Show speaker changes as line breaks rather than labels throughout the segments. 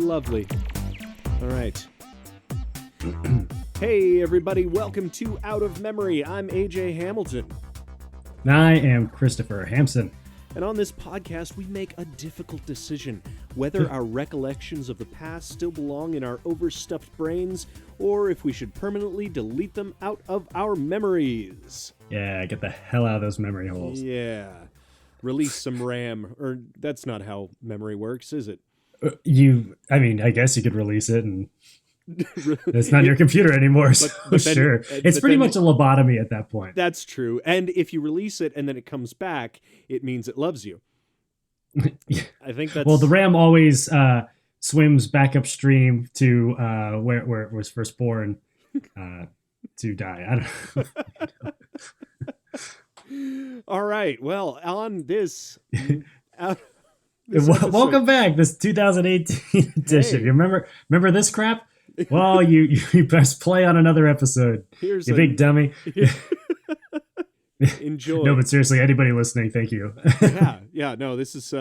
Lovely. All right. Hey, everybody. Welcome to Out of Memory. I'm AJ Hamilton.
And I am Christopher Hampson.
And on this podcast, we make a difficult decision whether our recollections of the past still belong in our overstuffed brains or if we should permanently delete them out of our memories.
Yeah, get the hell out of those memory holes.
Yeah. Release some RAM. Or that's not how memory works, is it?
I guess you could release it and it's not your computer anymore, so but then, sure. It's pretty much a lobotomy at that point.
That's true. And if you release it and then it comes back, it means it loves you. I think that's...
Well, the RAM always swims back upstream to where it was first born to die. I don't know.
All right. Well, on this...
Welcome back, this 2018 edition. Hey. You remember this crap? Well, you best play on another episode. You big dummy.
Enjoy.
No, but seriously, anybody listening, thank you.
Yeah. No, this is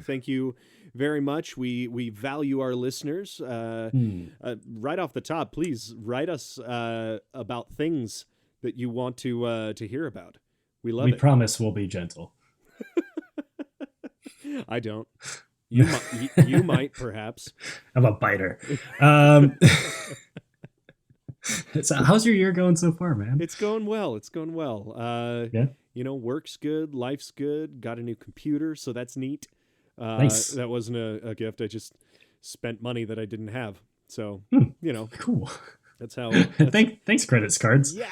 thank you very much. We value our listeners. Right off the top, please write us about things that you want to hear about. We love it.
We promise we'll be gentle.
I don't. You might, perhaps.
I'm a biter. So how's your year going so far, man?
It's going well.
Yeah.
Work's good. Life's good. Got a new computer, so that's neat.
Nice.
That wasn't a gift. I just spent money that I didn't have. So,
Cool.
That's how.
Thanks, credits cards.
Yeah.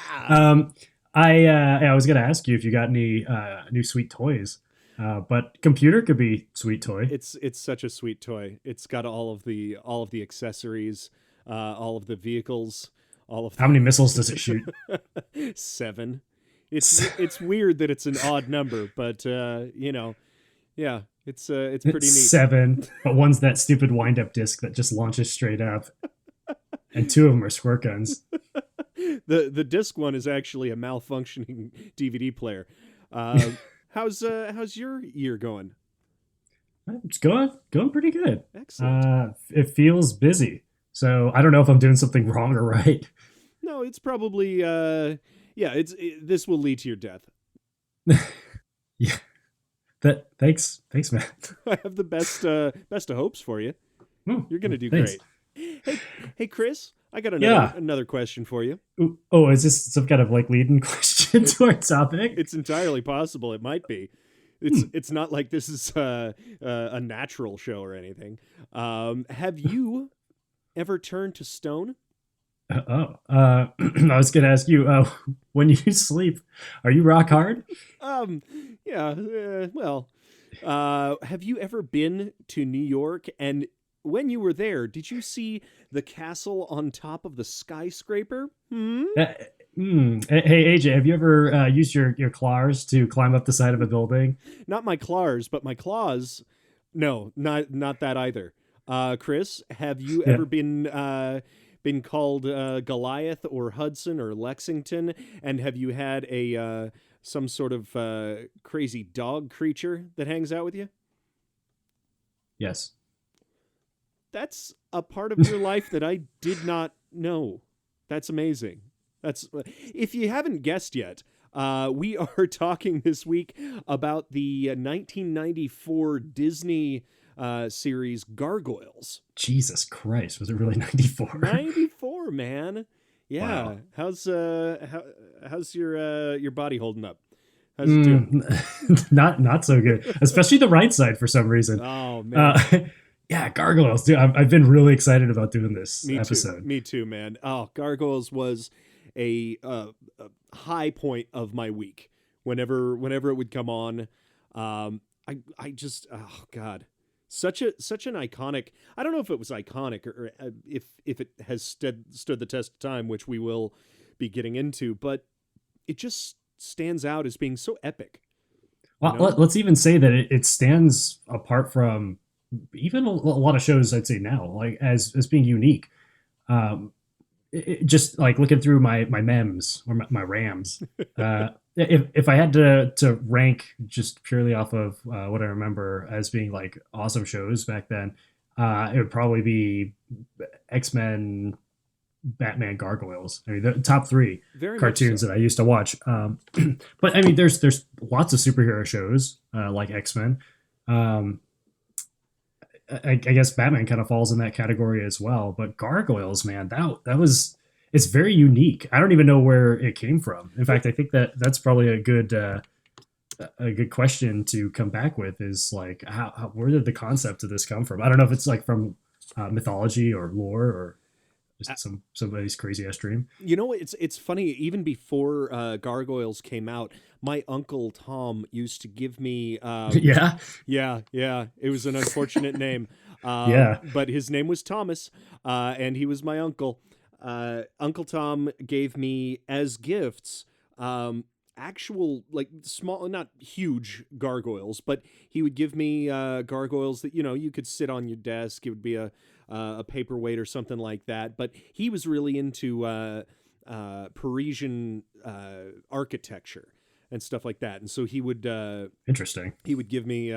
I was going to ask you if you got any new sweet toys. But computer could be sweet toy.
It's such a sweet toy. It's got all of the accessories, all of the vehicles,
How many missiles does it shoot?
7. It's weird that it's an odd number, but yeah, it's pretty neat.
7, but one's that stupid wind-up disc that just launches straight up, and 2 of them are squirt guns.
The disc one is actually a malfunctioning DVD player. How's your year going?
It's going pretty good.
Excellent.
It feels busy, so I don't know if I'm doing something wrong or right.
No, it's probably this will lead to your death.
Yeah. Thanks, man.
I have the best of hopes for you. You're gonna do
thanks.
Great. Hey, Chris. I got another question for you.
Oh, is this some kind of leading question to our topic?
It's entirely possible. It might be. It's not like this is a natural show or anything. Have you ever turned to stone?
I was going to ask you, when you sleep, are you rock hard?
Yeah. Well, have you ever been to New York? And when you were there, did you see the castle on top of the skyscraper?
Hey, AJ, have you ever used your claws to climb up the side of a building?
Not my claws, but my claws. No, not that either. Chris, have you ever been called Goliath or Hudson or Lexington? And have you had some sort of crazy dog creature that hangs out with you?
Yes.
That's a part of your life that I did not know. That's amazing. If you haven't guessed yet, we are talking this week about the 1994 Disney series Gargoyles.
Jesus Christ, was it really 94?
94, man. Yeah.
Wow.
How's your body holding up? How's it doing?
Not so good, especially the right side for some reason.
Oh man.
Yeah, Gargoyles, dude. I've been really excited about doing this episode.
Me too, man. Oh, Gargoyles was a high point of my week. Whenever it would come on, I just, oh God, such an iconic. I don't know if it was iconic or if it has stood the test of time, which we will be getting into, but it just stands out as being so epic.
Well, let's even say that it stands apart from even a lot of shows, I'd say now, as being unique. Just looking through my mems or my rams, if I had to rank just purely off of what I remember as being awesome shows back then, it would probably be X-Men, Batman, Gargoyles. I mean, the top three
Very much
cartoons
so.
that I used to watch. But I mean, there's lots of superhero shows like X-Men. Um, I guess Batman kind of falls in that category as well. But Gargoyles, man, that was it's very unique. I don't even know where it came from. In fact, I think that's probably a good question to come back with is like how where did the concept of this come from? I don't know if it's like from mythology or lore or just somebody's crazy ass dream.
You know, it's funny. Even before Gargoyles came out, my uncle Tom used to give me.
Yeah,
Yeah. It was an unfortunate name,
yeah,
but his name was Thomas, and he was my uncle. Uncle Tom gave me as gifts. Actual like small, not huge gargoyles, but he would give me gargoyles that you could sit on your desk. It would be a paperweight or something like that. But he was really into Parisian architecture and stuff like that, and so
interesting.
he would give me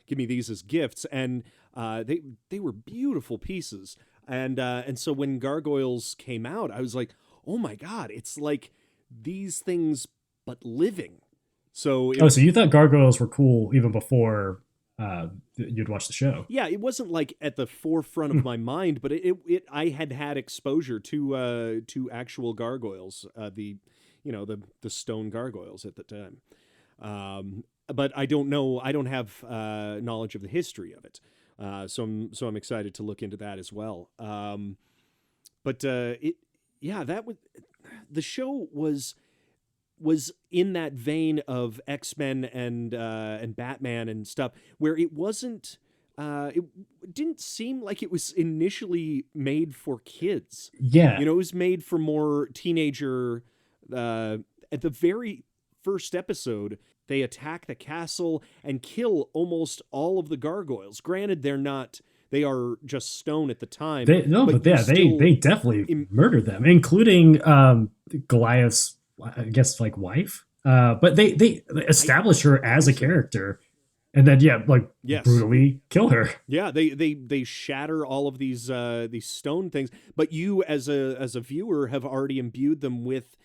these as gifts, and they were beautiful pieces. And so when Gargoyles came out, I was like, oh my god, it's like these things but living. So
So you thought Gargoyles were cool even before you'd watch the show?
yeah, it wasn't like at the forefront of my mind, but I had exposure to actual gargoyles, the stone gargoyles at the time. But I don't know, I don't have knowledge of the history of it. So I'm excited to look into that as well. But that was the show was in that vein of X-Men and Batman and stuff, where it wasn't. It didn't seem like it was initially made for kids.
Yeah,
It was made for more teenager. At the very first episode, they attack the castle and kill almost all of the gargoyles. Granted, they are just stone at the time.
They definitely murdered them, including Goliath's, I guess, like wife. But they establish her as a character, and then
Yes.
brutally kill her.
Yeah, they shatter all of these stone things, but you as a viewer have already imbued them with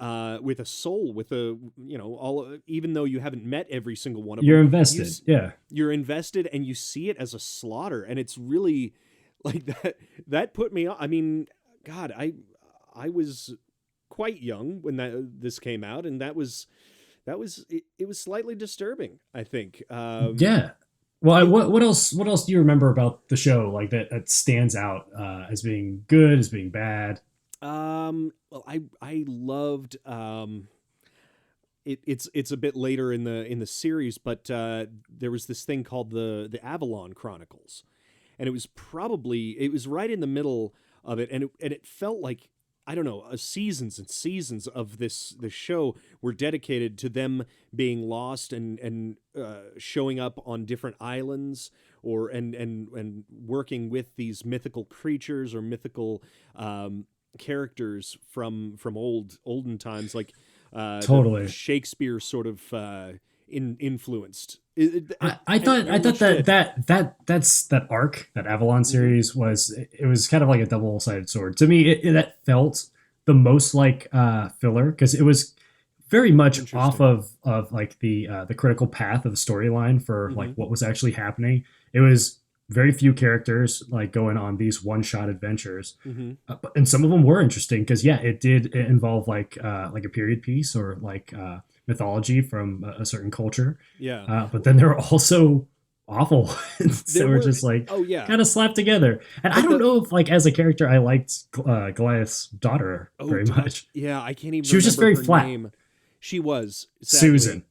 a soul, with all, even though you haven't met every single one of
You're
them.
invested.
You're invested, and you see it as a slaughter, and it's really like that put me on. I mean, God, I was quite young when this came out, and that was it was slightly disturbing, I think.
Yeah. Well, what else do you remember about the show like that stands out as being good, as being bad?
Well, I loved it's a bit later in the series, but there was this thing called the Avalon Chronicles, and it was right in the middle of it, and it felt like, I don't know, seasons and seasons of this show were dedicated to them being lost and showing up on different islands, or and working with these mythical creatures or mythical characters from olden times, like
Totally.
Shakespeare sort of influenced.
I thought that arc, that Avalon series, it was kind of like a double-sided sword to me. That felt the most like filler, because it was very much off of like the critical path of the storyline for like what was actually happening. It was very few characters like going on these one-shot adventures, and some of them were interesting because it did involve like a period piece or like mythology from a certain culture.
Yeah.
But then there were also awful ones that were just like kind of slapped together. And I don't know if like as a character I liked Goliath's daughter very much.
Yeah, I can't even.
She was just very flat.
Name. She was
Susan.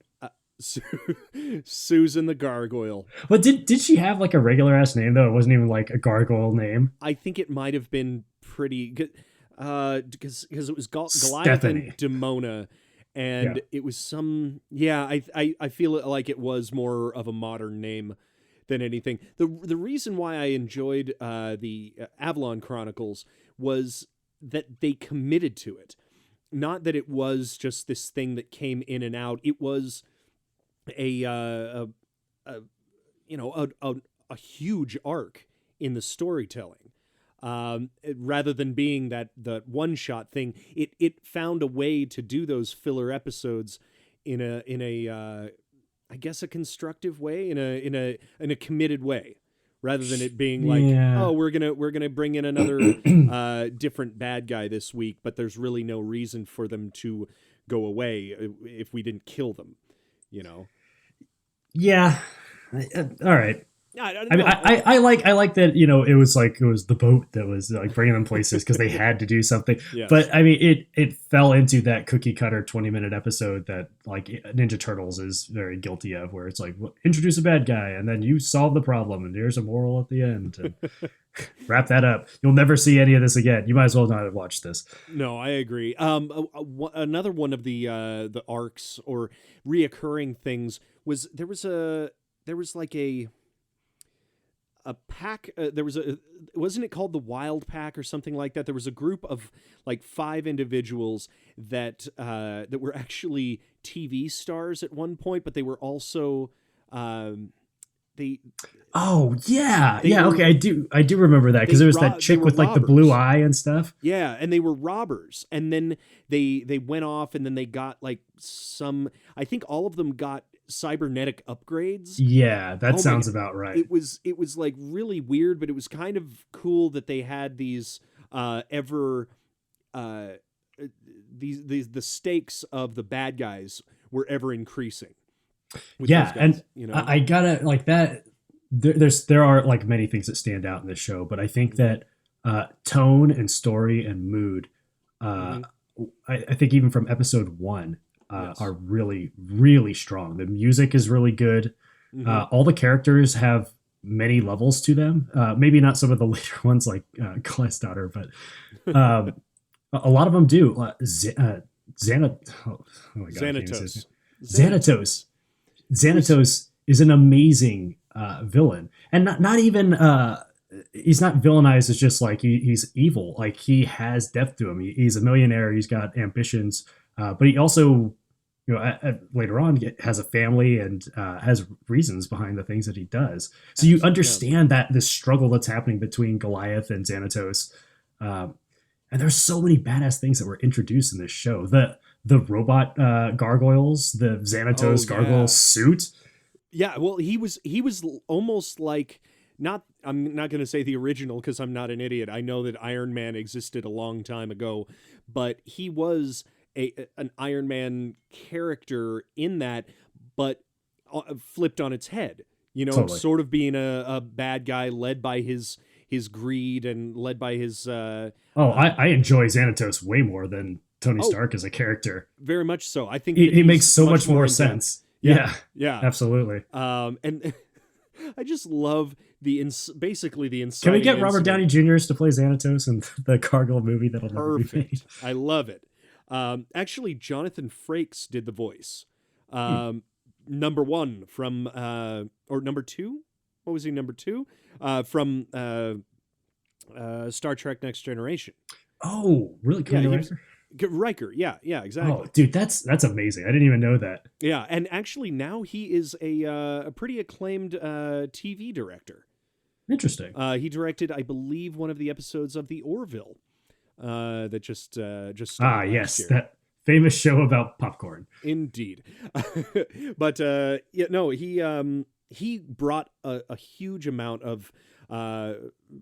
Susan the Gargoyle.
But did she have like a regular ass name though? It wasn't even like a gargoyle name.
I think it might have been pretty good, because it was Goliath
Stephanie.
and Demona, and it was some. Yeah, I feel it like it was more of a modern name than anything. The reason why I enjoyed the Avalon Chronicles was that they committed to it, not that it was just this thing that came in and out. It was a huge arc in the storytelling. Rather than being that one shot thing, it found a way to do those filler episodes in a I guess a constructive way, in a committed way, rather than it being like, oh, we're gonna bring in another different bad guy this week, but there's really no reason for them to go away if we didn't kill them, you know.
Yeah. All right. I like that, it was the boat that was like bringing them places because they had to do something. Yes. But I mean, it fell into that cookie cutter 20-minute episode that like Ninja Turtles is very guilty of, where it's like, well, introduce a bad guy and then you solve the problem and there's a moral at the end. And wrap that up. You'll never see any of this again. You might as well not have watched this.
No, I agree. Another one of the arcs or reoccurring things was there was like a pack. Wasn't it called the Wild Pack or something like that? There was a group of like 5 individuals that were actually TV stars at one point, but they were also okay,
I do remember that, because there was that chick with like the blue eye and stuff.
Yeah, and they were robbers, and then they went off, and then they got like I think all of them got cybernetic upgrades.
Yeah, that sounds about right.
It was like really weird, but it was kind of cool that they had these the stakes of the bad guys were ever increasing.
Yeah, and I gotta like that. There are like many things that stand out in this show, but I think that tone and story and mood, I think even from episode 1. Are really, really strong. The music is really good. All the characters have many levels to them. Maybe not some of the later ones like Goliath's daughter, but a lot of them do. Xanatos. Xanatos is an amazing villain, and not even he's not villainized as just like he's evil. Like, he has depth to him. He's a millionaire. He's got ambitions. But he also, later on has a family and has reasons behind the things that he does. So you understand that this struggle that's happening between Goliath and Xanatos. And there's so many badass things that were introduced in this show. The robot gargoyles, the Xanatos gargoyle suit.
Yeah, well, he was almost like, I'm not going to say the original because I'm not an idiot. I know that Iron Man existed a long time ago, but he was an Iron Man character in that, but flipped on its head, totally. Sort of being a bad guy led by his greed and led by his
I enjoy Xanatos way more than Tony Stark as a character.
Very much so. I think
he makes so much more sense.
Yeah,
absolutely.
And I just love basically the inside.
Can we get Robert Downey Jr. to play Xanatos in the Gargoyle movie? That'll never be made.
I love it. Actually, Jonathan Frakes did the voice. Number 1 from or number 2? What was he? Number 2 from Star Trek: Next Generation.
Oh, really?
Riker. Yeah, exactly.
Oh, dude, that's amazing. I didn't even know that.
Yeah, and actually now he is a pretty acclaimed TV director.
Interesting.
He directed, I believe, one of the episodes of The Orville. That just started
yes,
year.
That famous show about popcorn.
Indeed. But he brought a huge amount of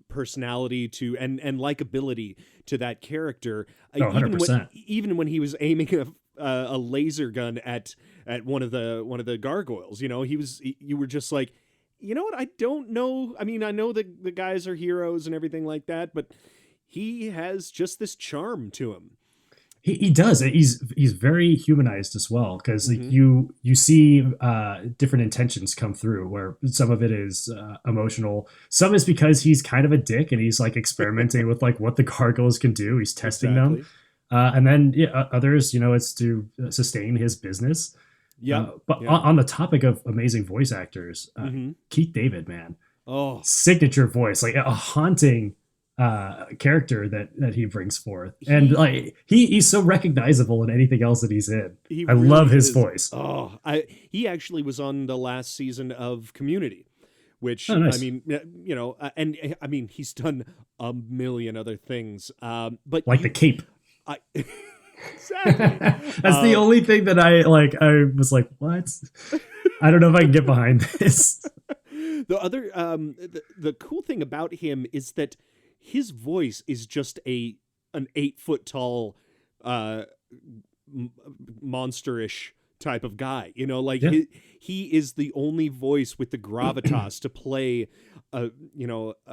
personality to and likability to that character.
100%.
Even when he was aiming a laser gun at one of the gargoyles, you were just like, you know what? I don't know. I mean, I know that the guys are heroes and everything like that, but he has just this charm to him.
He does. He's very humanized as well, because you see different intentions come through, where some of it is emotional. Some is because he's kind of a dick and he's like experimenting with like what the gargoyles can do. He's testing them. And then others, it's to sustain his business. On the topic of amazing voice actors, Keith David, man.
Oh,
signature voice, like a haunting character that he brings forth, and like he's so recognizable in anything else that he's in. I love his voice.
He actually was on the last season of Community, which
Oh, nice.
I mean, and I mean, he's done a million other things. But
Like the cape.
I exactly.
That's the only thing that I like. I was like, what? I don't know if I can get behind this.
The other, the cool thing about him is that his voice is just an 8 foot tall, monsterish type of guy. Like
Yeah.
he is the only voice with the gravitas to play a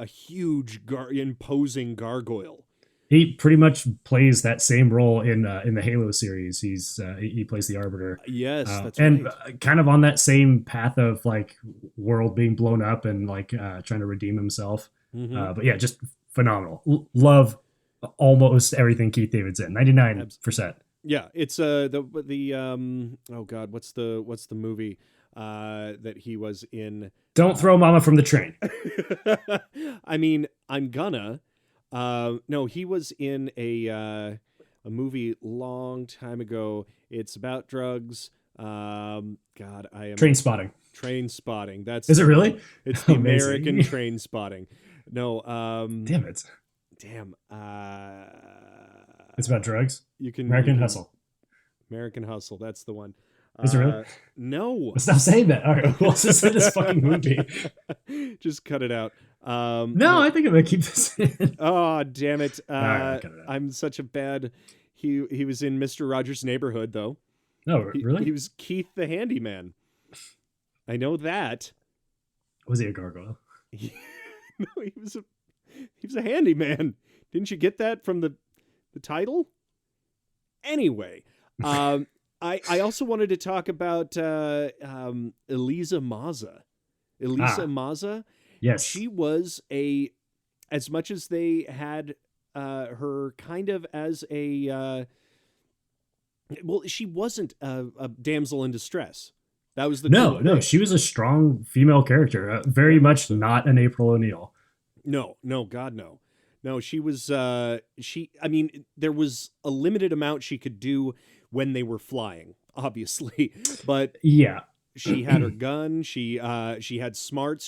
huge imposing gargoyle.
He pretty much plays that same role in the Halo series. He plays the Arbiter.
Yes, that's
and
right.
kind of on that same path of like world being blown up and like trying to redeem himself.
Mm-hmm.
But yeah, just phenomenal. Love almost everything Keith David's in. 99%.
Yeah, it's the oh god, what's the movie that he was in?
Don't throw Mama from the train.
I mean, I'm gonna. No, he was in a movie long time ago. It's about drugs. God, I am
Train Spotting.
Train Spotting.
Is it really?
It's the
Amazing.
American Train Spotting. No,
Damn it.
damn.
It's about drugs.
American
Hustle.
American Hustle. That's the one.
Is it really?
No.
Stop saying that. All right, who else is in this fucking movie?
Just cut it out.
No, I think I'm gonna keep this in.
Oh, damn it!
Right, cut it out.
I'm such a bad. He was in Mr. Rogers' Neighborhood, though.
No, really?
He was Keith the Handyman. I know that.
Was he a gargoyle?
No, he was a handyman. Didn't you get that from the title? Anyway, I also wanted to talk about Elisa Maza. Elisa Maza.
Yes.
She was as much as they had her kind of as she wasn't a damsel in distress. That was the cool
no.
thing.
She was a strong female character. Very much not an April O'Neil.
No, God, no. No, she was. I mean, there was a limited amount she could do when they were flying, obviously, but
yeah,
she had her gun. She had smarts.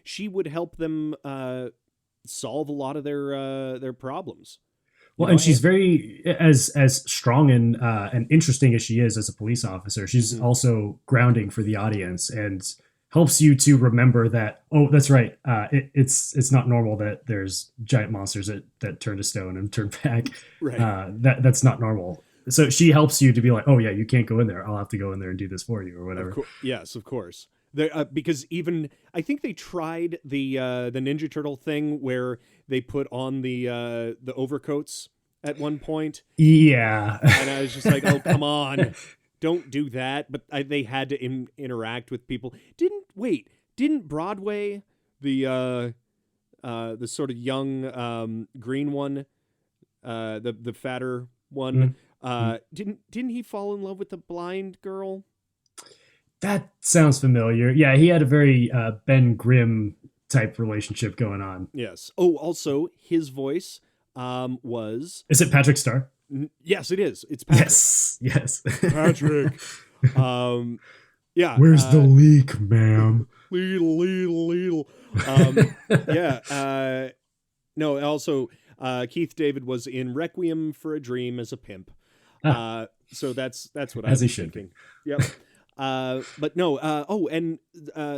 She would help them solve a lot of their problems.
Well, and she's very as strong and interesting as she is as a police officer. She's also grounding for the audience and helps you to remember that. Oh, that's right. It's not normal that there's giant monsters that turn to stone and turn back.
Right.
That's not normal. So she helps you to be like, oh yeah, you can't go in there. I'll have to go in there and do this for you or whatever.
Yes, of course. Because even I think they tried the Ninja Turtle thing where they put on the overcoats at one point.
Yeah,
and I was just like, oh come on, don't do that. But they had to interact with people. Didn't Broadway the sort of young green one, the fatter one, didn't he fall in love with the blind girl?
That sounds familiar. Yeah, he had a very Ben Grimm type relationship going on.
Yes. Oh, also his voice was.
Is it Patrick Starr?
Yes, it is. It's Patrick.
Yes.
Patrick. Yeah.
Where's the leak, ma'am?
Leedle. Yeah. No. Also, Keith David was in Requiem for a Dream as a pimp. So that's what I was thinking. Yep. But no. And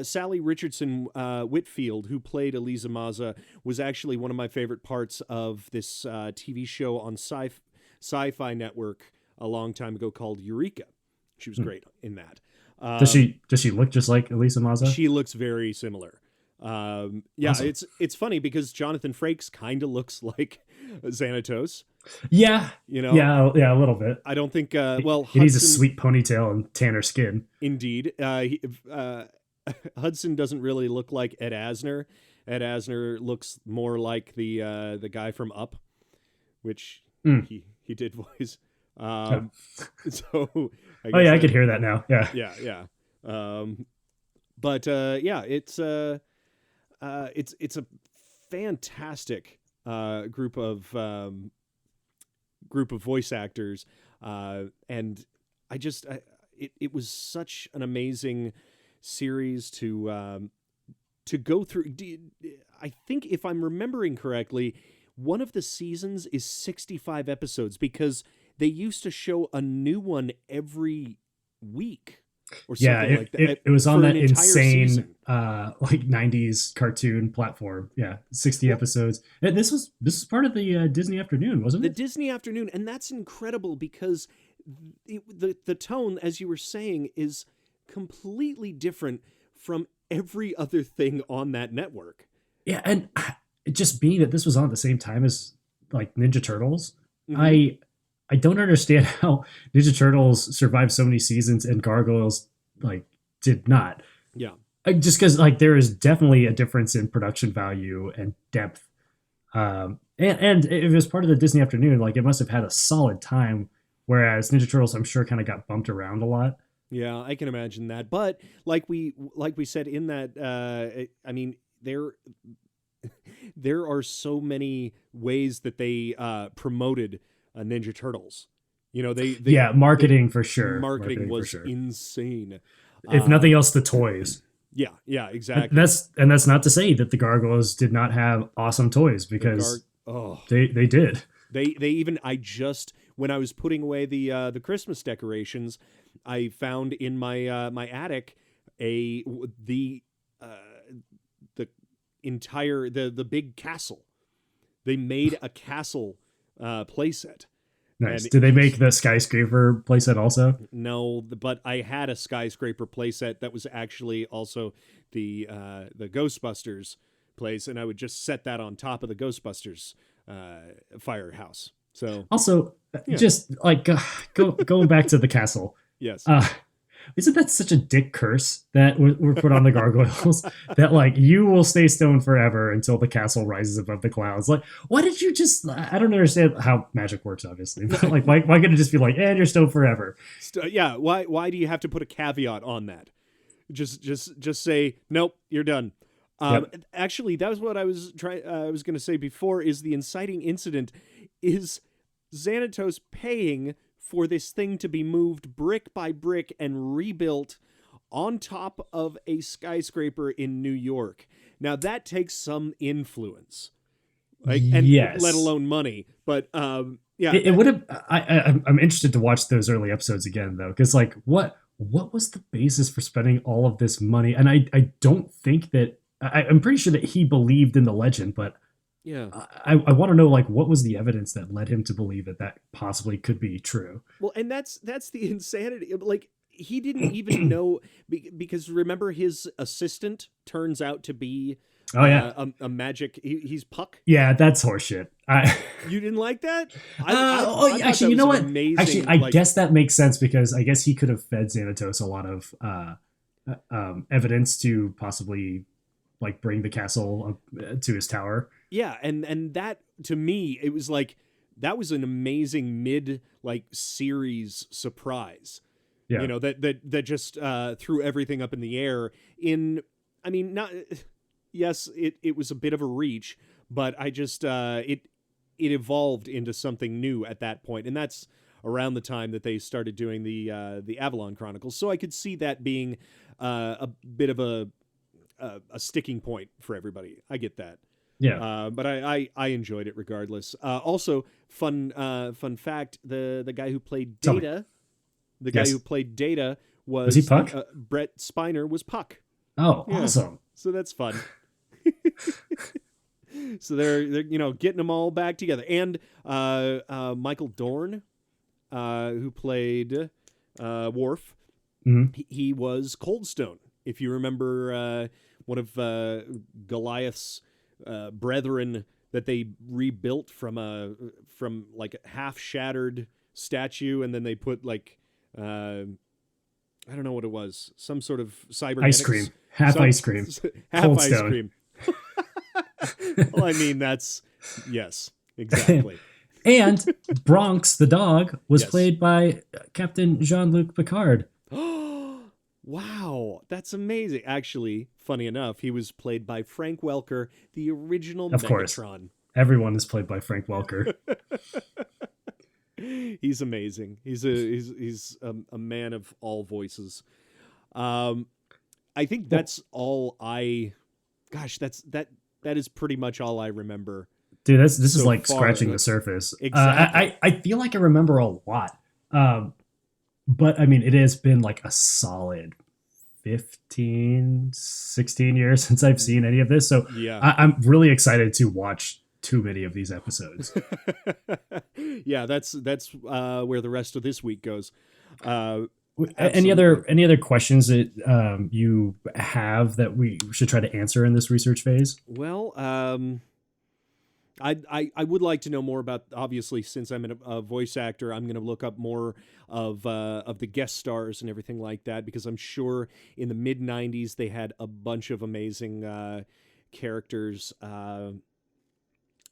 Sally Richardson Whitfield, who played Elisa Maza, was actually one of my favorite parts of this TV show on Sci-Fi Network a long time ago called Eureka. She was great in that.
Does she look just like Elisa Maza?
She looks very similar. Awesome. It's funny because Jonathan Frakes kind of looks like Xanatos.
Yeah, yeah, a little bit.
I don't think. He
Hudson, needs a sweet ponytail and tanner skin.
Indeed, Hudson doesn't really look like Ed Asner. Ed Asner looks more like the guy from Up, which he did voice. So,
I could hear that now. Yeah.
It's a fantastic group of voice actors, and it was such an amazing series to to go through. I think if I'm remembering correctly, one of the seasons is 65 episodes because they used to show a new one every week or something like that.
It was on that
insane
like 90s cartoon platform. Yeah, 60 episodes. And this was part of the Disney Afternoon, wasn't it?
The Disney Afternoon, and that's incredible because the tone, as you were saying, is completely different from every other thing on that network.
Yeah, and just being that this was on at the same time as like Ninja Turtles,
Mhm.
I don't understand how Ninja Turtles survived so many seasons and Gargoyles like did not.
Yeah.
Just because like there is definitely a difference in production value and depth. And if it was part of the Disney Afternoon, like it must have had a solid time. Whereas Ninja Turtles, I'm sure, kind of got bumped around a lot.
Yeah, I can imagine that. But like we said in that, I mean, there are so many ways that they promoted Ninja Turtles. You know,
Yeah, marketing for sure.
Marketing was
for sure.
insane.
If nothing else, the toys.
Yeah, exactly.
And that's not to say that the Gargoyles did not have awesome toys because they did.
They even when I was putting away the Christmas decorations, I found in my my attic the entire the big castle. They made a castle playset.
Nice. Did they make the skyscraper playset also?
No, but I had a skyscraper playset that was actually also the Ghostbusters place, and I would just set that on top of the Ghostbusters firehouse. So
also, just like going back to the castle.
Yes.
Isn't that such a dick curse that we're put on the Gargoyles that like you will stay stoned forever until the castle rises above the clouds? Like, why did you just? I don't understand how magic works, obviously, but like, why couldn't it just be like, and you're stoned forever?
Yeah. Why do you have to put a caveat on that? Just say nope, you're done. Actually, that was what I was I was going to say before. Is the inciting incident is Xanatos paying for this thing to be moved brick by brick and rebuilt on top of a skyscraper in New York. Now that takes some influence, like, and
yes,
let alone money. But yeah,
it would have. I'm interested to watch those early episodes again though, because like what was the basis for spending all of this money? And I don't think that I'm pretty sure that he believed in the legend, but
yeah,
I want to know like what was the evidence that led him to believe that possibly could be true.
Well, and that's the insanity. Like he didn't even know because remember his assistant turns out to be a magic. He's Puck.
Yeah, that's horseshit.
You didn't like that?
Actually, you know what?
Amazing,
actually, I guess that makes sense because I guess he could have fed Xanatos a lot of evidence to possibly like bring the castle to his tower.
Yeah, and that to me it was like that was an amazing mid like series surprise.
Yeah.
You know, that just threw everything up in the air in I mean not yes, it was a bit of a reach, but I just it evolved into something new at that point, and that's around the time that they started doing the Avalon Chronicles. So I could see that being a bit of a sticking point for everybody. I get that.
Yeah.
But I enjoyed it regardless. Also, fun fact: the guy who played Data, who played Data was
he Puck?
Brett Spiner was Puck.
Oh, yeah. Awesome!
So that's fun. So they're getting them all back together, and Michael Dorn, who played Worf, he was Coldstone. If you remember, one of Goliath's brethren that they rebuilt from like a half shattered statue, and then they put like I don't know what it was, some sort of cybernetics.
Ice cream, half ice cream,
half Cold ice cream. Well, I mean that's yes, exactly.
And Bronx the dog was played by Captain Jean-Luc Picard.
Wow, that's amazing. Actually, funny enough, he was played by Frank Welker, the original
of
Megatron.
Course. Everyone is played by Frank Welker.
He's amazing. He's a man of all voices. I think that's all I gosh, that is pretty much all I remember.
Dude, this is
So
like
far,
scratching the surface.
exactly.
I feel like I remember a lot. Um, but I mean, it has been like a solid 15, 16 years since I've seen any of this. So
Yeah.
I'm really excited to watch too many of these episodes.
Yeah, that's where the rest of this week goes. Uh,
Any
absolutely.
other questions that you have that we should try to answer in this research phase?
Well, I would like to know more about, obviously, since I'm a voice actor, I'm going to look up more of the guest stars and everything like that, because I'm sure in the mid '90s they had a bunch of amazing characters.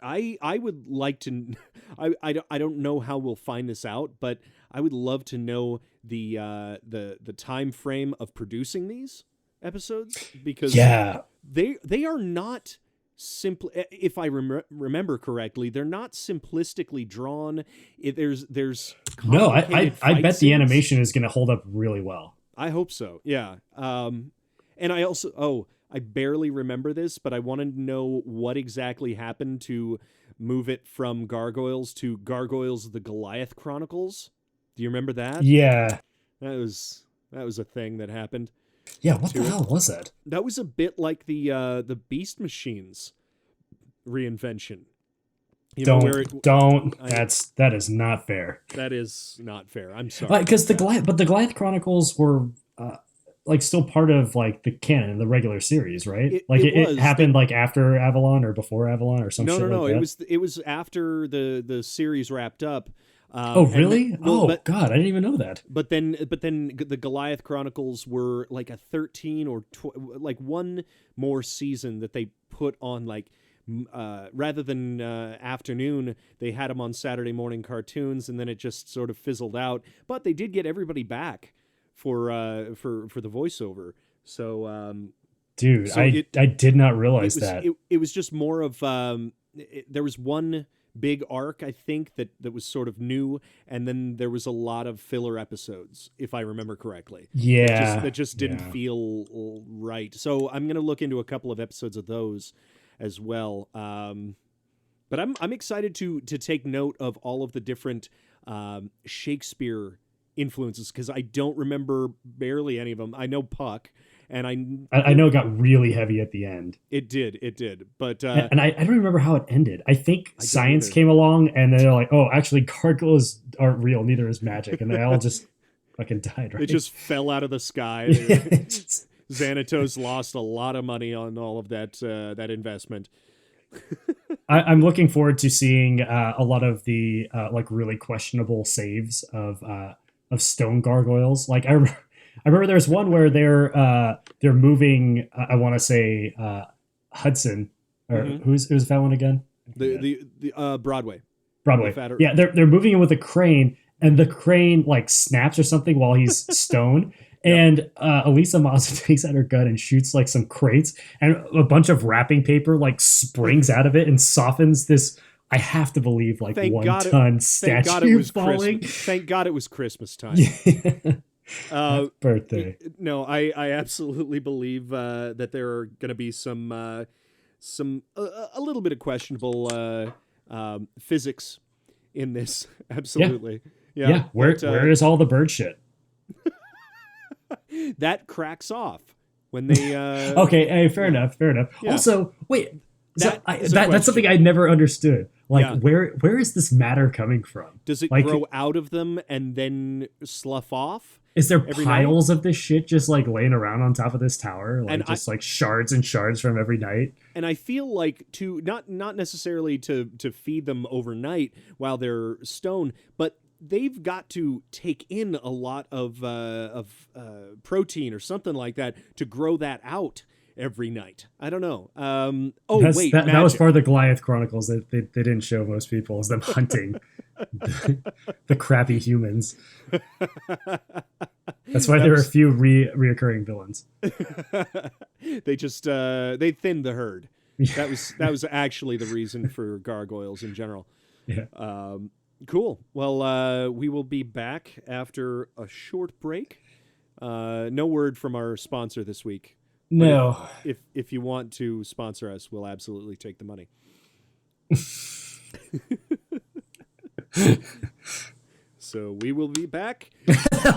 I would like to I don't know how we'll find this out, but I would love to know the time frame of producing these episodes, because
Yeah.
they are not simple. If I remember correctly, they're not simplistically drawn. There's
No,
complicated
I
fight
bet the
scenes.
animation is going to hold up really well.
I hope so. Yeah. And I also, I barely remember this, but I want to know what exactly happened to move it from Gargoyles to Gargoyles: The Goliath Chronicles. Do you remember that?
Yeah.
That was a thing that happened
Yeah, what the
to it.
hell was that?
That was a bit like the Beast Machines reinvention. You know where
Don't.
I
That is not fair.
that is not fair. I'm sorry
Because
about that.
The Goliath Chronicles were like still part of like the canon, the regular series, right? Like
It
it
was
happened like after Avalon or before Avalon or some
no,
shit
no,
like
no.
that.
It was after the series wrapped up.
Oh,
And
really?
well,
Oh, God, I didn't even know that.
but then the Goliath Chronicles were like a 13 or like one more season that they put on, like rather than afternoon, they had them on Saturday morning cartoons, and then it just sort of fizzled out. But they did get everybody back for the voiceover. So
Dude,
so
I did not realize that.
it was just more of there was one big arc, I think, that was sort of new, and then there was a lot of filler episodes, if I remember correctly,
Yeah.
that just didn't
Yeah.
feel right. So I'm gonna look into a couple of episodes of those as well. But I'm excited to take note of all of the different Shakespeare influences, because I don't remember barely any of them. I know Puck, and
I know it got really heavy at the end.
it did, but
And I don't remember how it ended. I think
I don't
science
either.
came along and they're like, oh, actually, gargoyles aren't real, neither is magic. And they all just fucking died, right?
It just fell out of the sky.
Yeah, just-
Xanatos lost a lot of money on all of that investment.
I'm looking forward to seeing a lot of the like really questionable saves of stone gargoyles. Like I remember there's one where they're moving. I want to say Hudson or
Mhm.
who's that one again? I
The
forget.
Broadway, the
Broadway.
fatter.
Yeah, they're moving it with a crane, and the crane like snaps or something while he's stone.
Yep.
And Elisa Maza takes out her gun and shoots like some crates, and a bunch of wrapping paper like springs out of it and softens this. I have to believe like
Thank
1 ton
Thank God it
statue
was
falling.
Christmas. Thank God it was Christmas time.
Yeah.
Uh,
Birthday.
no, I absolutely believe that there are going to be some a little bit of questionable physics in this. Absolutely. Yeah.
Yeah.
But,
Where is all the bird shit?
that cracks off when they
Okay, hey, fair enough, fair enough.
Yeah.
Also, wait,
That is a
that's something I
question.
never understood. Like,
Yeah.
where is this matter coming from?
Does it
Like,
grow out of them and then slough off
is there
every night?
piles of this shit just like laying around on top of this tower, like
And
just like shards and shards from every night?
And I feel like to not necessarily to feed them overnight while they're stone, but they've got to take in a lot of protein or something like that to grow that out every night. I don't know. Wait,
That was
magic.
part of the Goliath Chronicles that they didn't show most people, is them hunting the crappy humans. That's why there are a few reoccurring villains.
They just they thinned the herd. That was actually the reason for gargoyles in general.
Yeah.
Cool. Well, we will be back after a short break. No word from our sponsor this week.
No.
If you want to sponsor us, we'll absolutely take the money. So we will be back.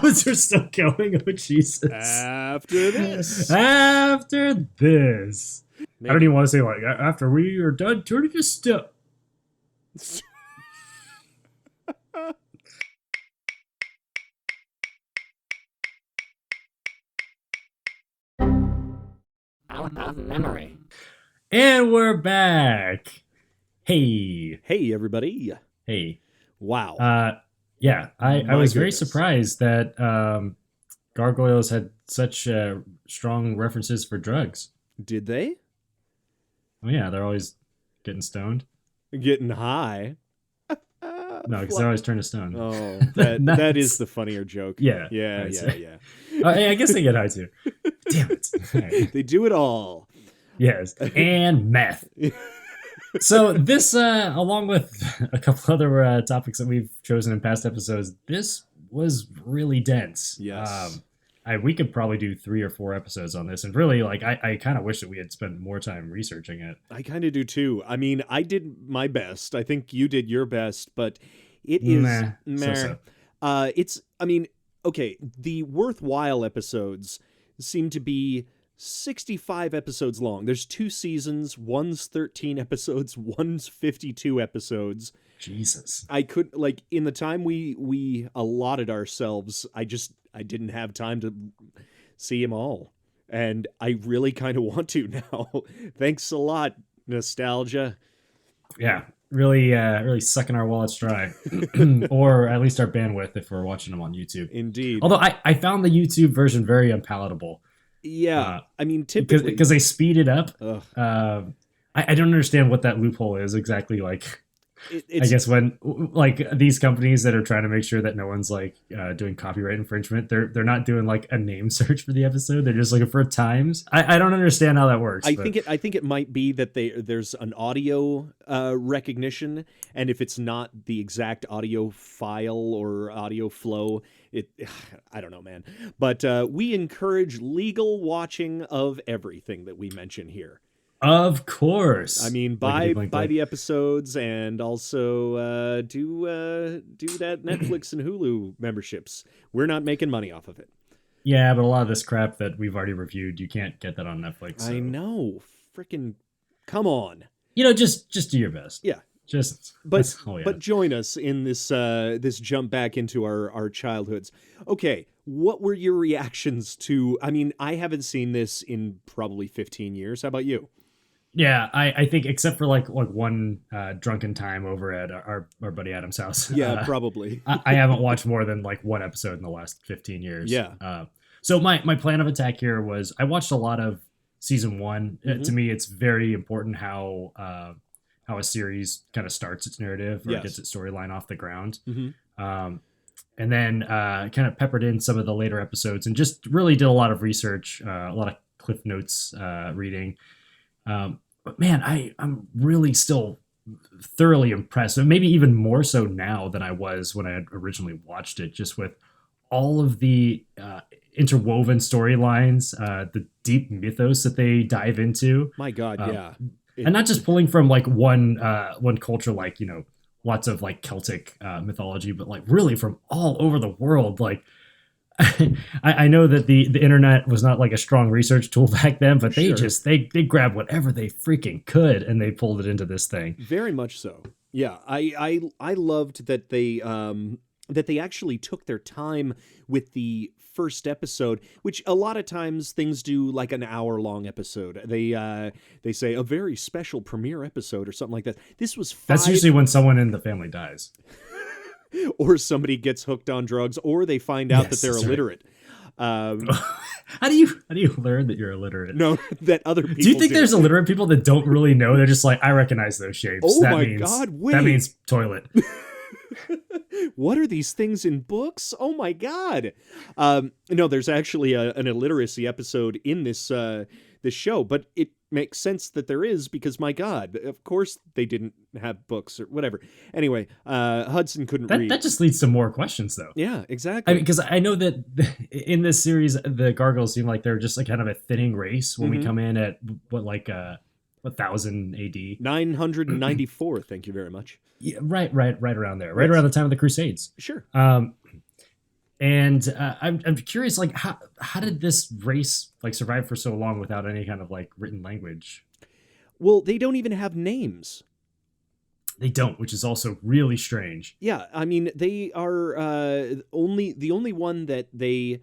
Those are still going. Oh, Jesus.
After this.
After this.
Maybe.
I don't even want to say, like, after we are done turning a step.
Out of memory.
And we're back. Hey.
Hey, everybody.
Hey.
Wow.
Yeah, I was very
goodness.
surprised that Gargoyles had such strong references for drugs.
Did they?
Oh, yeah, they're always getting stoned.
Getting high.
No, because they're always turned to stone.
Oh, that is the funnier joke.
Yeah.
Yeah.
I guess they get high too. Damn it. Right.
They do it all.
Yes, and meth. So this, along with a couple other topics that we've chosen in past episodes, this was really dense.
Yes.
We could probably do 3 or 4 episodes on this, and really, like, I kind of wish that we had spent more time researching it.
I kind of do too. I mean, I did my best. I think you did your best, but it is
So-so.
Okay, the worthwhile episodes seem to be 65 episodes long. There's 2 seasons. One's 13 episodes. One's 52 episodes.
Jesus.
I could, like, in the time we allotted ourselves, I didn't have time to see them all. And I really kind of want to now. Thanks a lot, nostalgia.
Yeah, really sucking our wallets dry. Or at least our bandwidth if we're watching them on YouTube.
Indeed.
Although I found the YouTube version very unpalatable.
Yeah, I mean, typically...
Because they speed it up.
Ugh.
I don't understand what that loophole is exactly. Like,
It's,
I guess when, like, these companies that are trying to make sure that no one's, like, doing copyright infringement, they're not doing, like, a name search for the episode. They're just looking for times. I don't understand how that works.
I think it might be that there's an audio recognition, and if it's not the exact audio file or audio flow, I don't know, man. But we encourage legal watching of everything that we mention here.
Of course.
I mean, buy the episodes, and also do that Netflix and Hulu memberships. We're not making money off of it.
Yeah, but a lot of this crap that we've already reviewed, you can't get that on Netflix. So.
I know. Freaking come on.
You know, just do your best.
Yeah.
But
join us in this this jump back into our childhoods. Okay, what were your reactions to? I mean, I haven't seen this in probably 15 years. How about you?
Yeah, I think except for like one drunken time over at our buddy Adam's house.
Yeah, probably.
I haven't watched more than like one episode in the last 15 years.
Yeah.
So my plan of attack here was I watched a lot of season 1.
Mm-hmm.
To me, it's very important how a series kind of starts its narrative or gets its storyline off the ground.
Mm-hmm.
And then kind of peppered in some of the later episodes and just really did a lot of research, a lot of Cliff Notes reading. But man, I'm really still thoroughly impressed, and maybe even more so now than I was when I had originally watched it, just with all of the interwoven storylines, the deep mythos that they dive into.
My God, yeah.
And not just pulling from like one culture, like, you know, lots of like Celtic mythology, but like really from all over the world. Like, I know that the internet was not like a strong research tool back then, but they they grabbed whatever they freaking could and they pulled it into this thing.
Very much so. Yeah, I loved that they actually took their time with the first episode, which a lot of times things do like an hour-long episode. They say a very special premiere episode or something like that. This was 5...
That's usually when someone in the family dies.
Or somebody gets hooked on drugs, or they find out that they're illiterate. Right.
How do you learn that you're illiterate?
No, that other people
do. You think there's illiterate people that don't really know? They're just like, I recognize those shapes.
Oh my God, wait.
That means toilet.
What are these things in books? Oh my God. No, there's actually an illiteracy episode in this this show, but it makes sense that there is because, my God, of course they didn't have books or whatever. Anyway, Hudson couldn't read.
That just leads to more questions, though.
Yeah, exactly.
Because I know that in this series, the Gargoyles seem like they're just like kind of a thinning race when we come in at 1000 AD,
994. Thank you very much.
Yeah, right around there, right around the time of the Crusades.
Sure.
And I'm curious, like how did this race like survive for so long without any kind of like written language?
Well, they don't even have names.
They don't, which is also really strange.
Yeah, I mean, they are the only one that they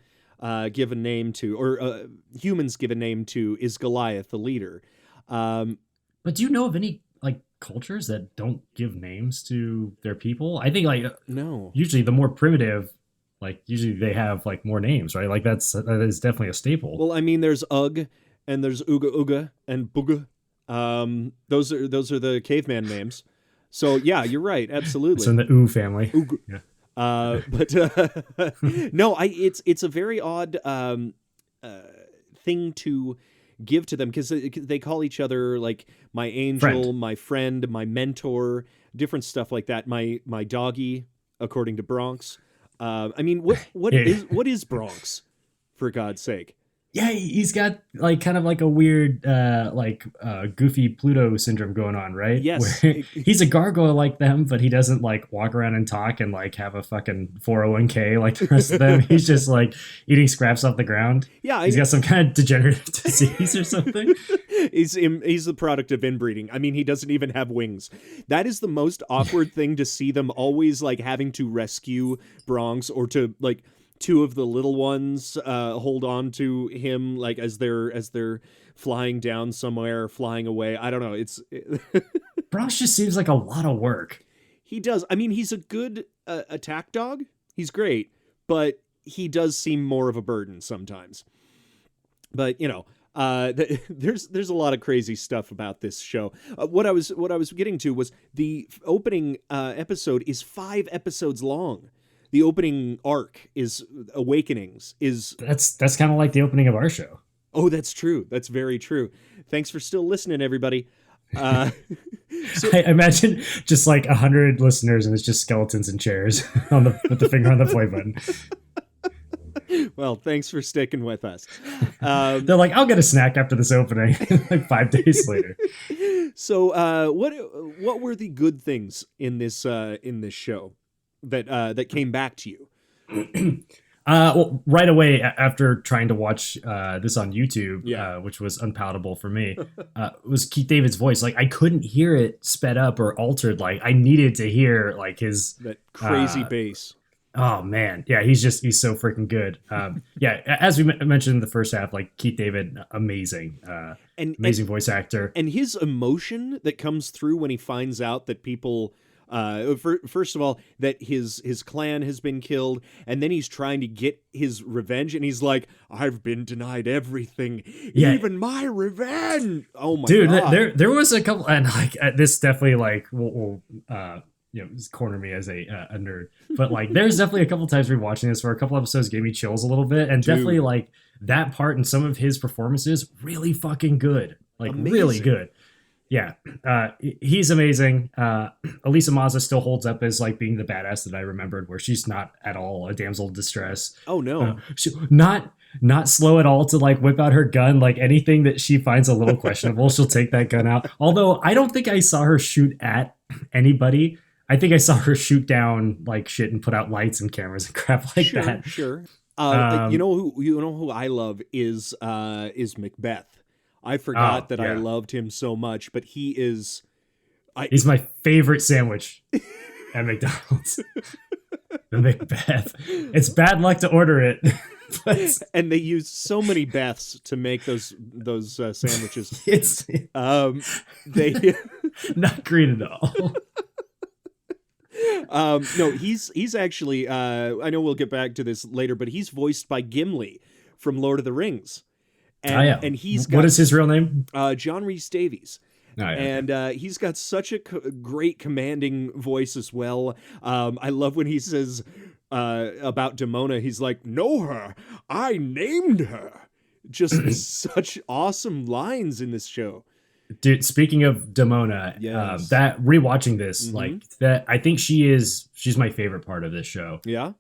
give a name to, or humans give a name to, is Goliath, the leader.
But do you know of any like cultures that don't give names to their people? I think like
no.
Usually the more primitive, like usually they have like more names, right? Like that is definitely a staple.
Well, I mean, there's Ugg and there's Ooga Ooga and Booga. Those are the caveman names. So yeah, you're right, absolutely.
So in the Oo family.
Ooga.
Yeah.
But no, it's a very odd thing to give to them, because they call each other like my angel, my friend, my mentor, different stuff like that. My doggy, according to Bronx. I mean, what is Bronx, for God's sake?
Yeah, he's got like kind of like a weird goofy Pluto syndrome going on, right?
Yes.
Where he's a gargoyle like them, but he doesn't like walk around and talk and like have a fucking 401k like the rest of them. He's just like eating scraps off the ground.
Yeah,
he's got some kind of degenerative disease or something.
He's the product of inbreeding. I mean, he doesn't even have wings. That is the most awkward thing to see them always like having to rescue Bronx, or to like two of the little ones hold on to him like as they're flying down somewhere, flying away. I don't know.
Bronx just seems like a lot of work.
He does. I mean, he's a good attack dog. He's great, but he does seem more of a burden sometimes. But there's a lot of crazy stuff about this show. What I was getting to was the opening episode is 5 episodes long. The opening arc is Awakenings.
That's kind of like the opening of our show.
Oh, that's true. That's very true. Thanks for still listening, everybody.
I imagine just like 100 listeners, and it's just skeletons and chairs with the finger on the play button.
Well, thanks for sticking with us.
They're like, I'll get a snack after this opening, like 5 days later.
So, what were the good things in this show that came back to you?
Well, right away after trying to watch this on YouTube, which was unpalatable for me, was Keith David's voice. Like I couldn't hear it sped up or altered. Like I needed to hear like that
crazy bass.
Oh man, yeah, he's so freaking good. As we mentioned in the first half, like Keith David, amazing voice actor,
and his emotion that comes through when he finds out that people. First of all, that his clan has been killed, and then he's trying to get his revenge, and he's like, "I've been denied everything, even my revenge." Oh my god,
dude! There was a couple, and like this definitely like will corner me as a nerd, but like there's definitely a couple times rewatching this where a couple episodes gave me chills a little bit, and definitely like that part and some of his performances really fucking good, like amazing. Really good. Yeah, he's amazing. Elisa Maza still holds up as like being the badass that I remembered, where she's not at all a damsel in distress.
Oh no,
not slow at all to like whip out her gun. Like anything that she finds a little questionable, she'll take that gun out. Although I don't think I saw her shoot at anybody. I think I saw her shoot down like shit and put out lights and cameras and crap like that.
Sure. You know who I love is Macbeth. I forgot that I loved him so much, but he is...
He's my favorite sandwich at McDonald's. The Macbeth. It's bad luck to order it.
And they use so many Beths to make those sandwiches.
It's
they
not green at all.
No, he's actually I know we'll get back to this later, but he's voiced by Gimli from Lord of the Rings. And he's got,
what is his real name?
John Rhys Davies. And he's got such a great commanding voice as well. I love when he says about Demona, he's like, "Know her, I named her." just such awesome lines in this show.
Dude, speaking of Demona,
Yes.
that rewatching this, like that, I think she's my favorite part of this show.
Yeah.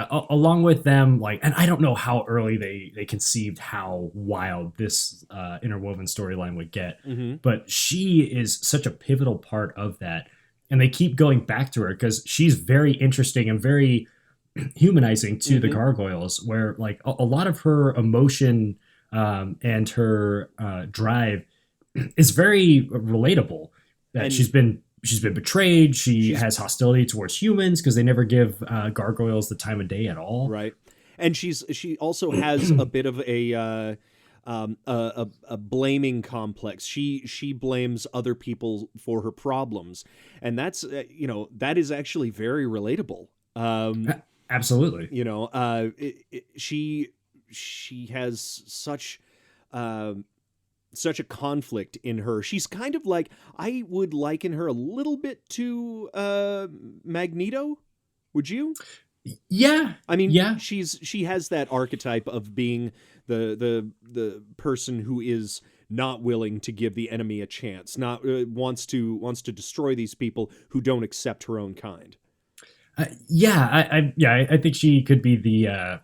Along with them, like, and I don't know how early they conceived how wild this interwoven storyline would get, but she is such a pivotal part of that, and they keep going back to her because she's very interesting and very humanizing to the gargoyles, where like a lot of her emotion and her drive is very relatable. That
And-
she's been betrayed. She has hostility towards humans because they never give gargoyles the time of day at all.
Right. And she also has a bit of a blaming complex. She blames other people for her problems, and that's that is actually very relatable.
Absolutely.
She has such a conflict in her. She's kind of like, I would liken her a little bit to Magneto. Would you?
Yeah.
I mean,
yeah.
she has that archetype of being the person who is not willing to give the enemy a chance, not wants to destroy these people who don't accept her own kind.
I think she could be the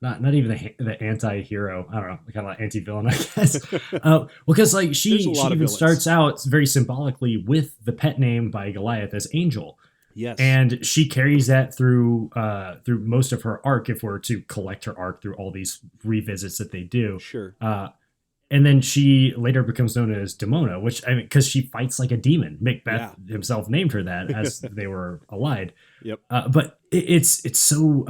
not even the anti-hero. I don't know, kind of like anti-villain, I guess. Because like she even starts out very symbolically with the pet name by Goliath as Angel.
Yes,
and she carries that through most of her arc. If we're to collect her arc through all these revisits that they do,
sure.
And then she later becomes known as Demona, which I mean, because she fights like a demon. Macbeth himself named her that as they were allied.
Yep.
But it's so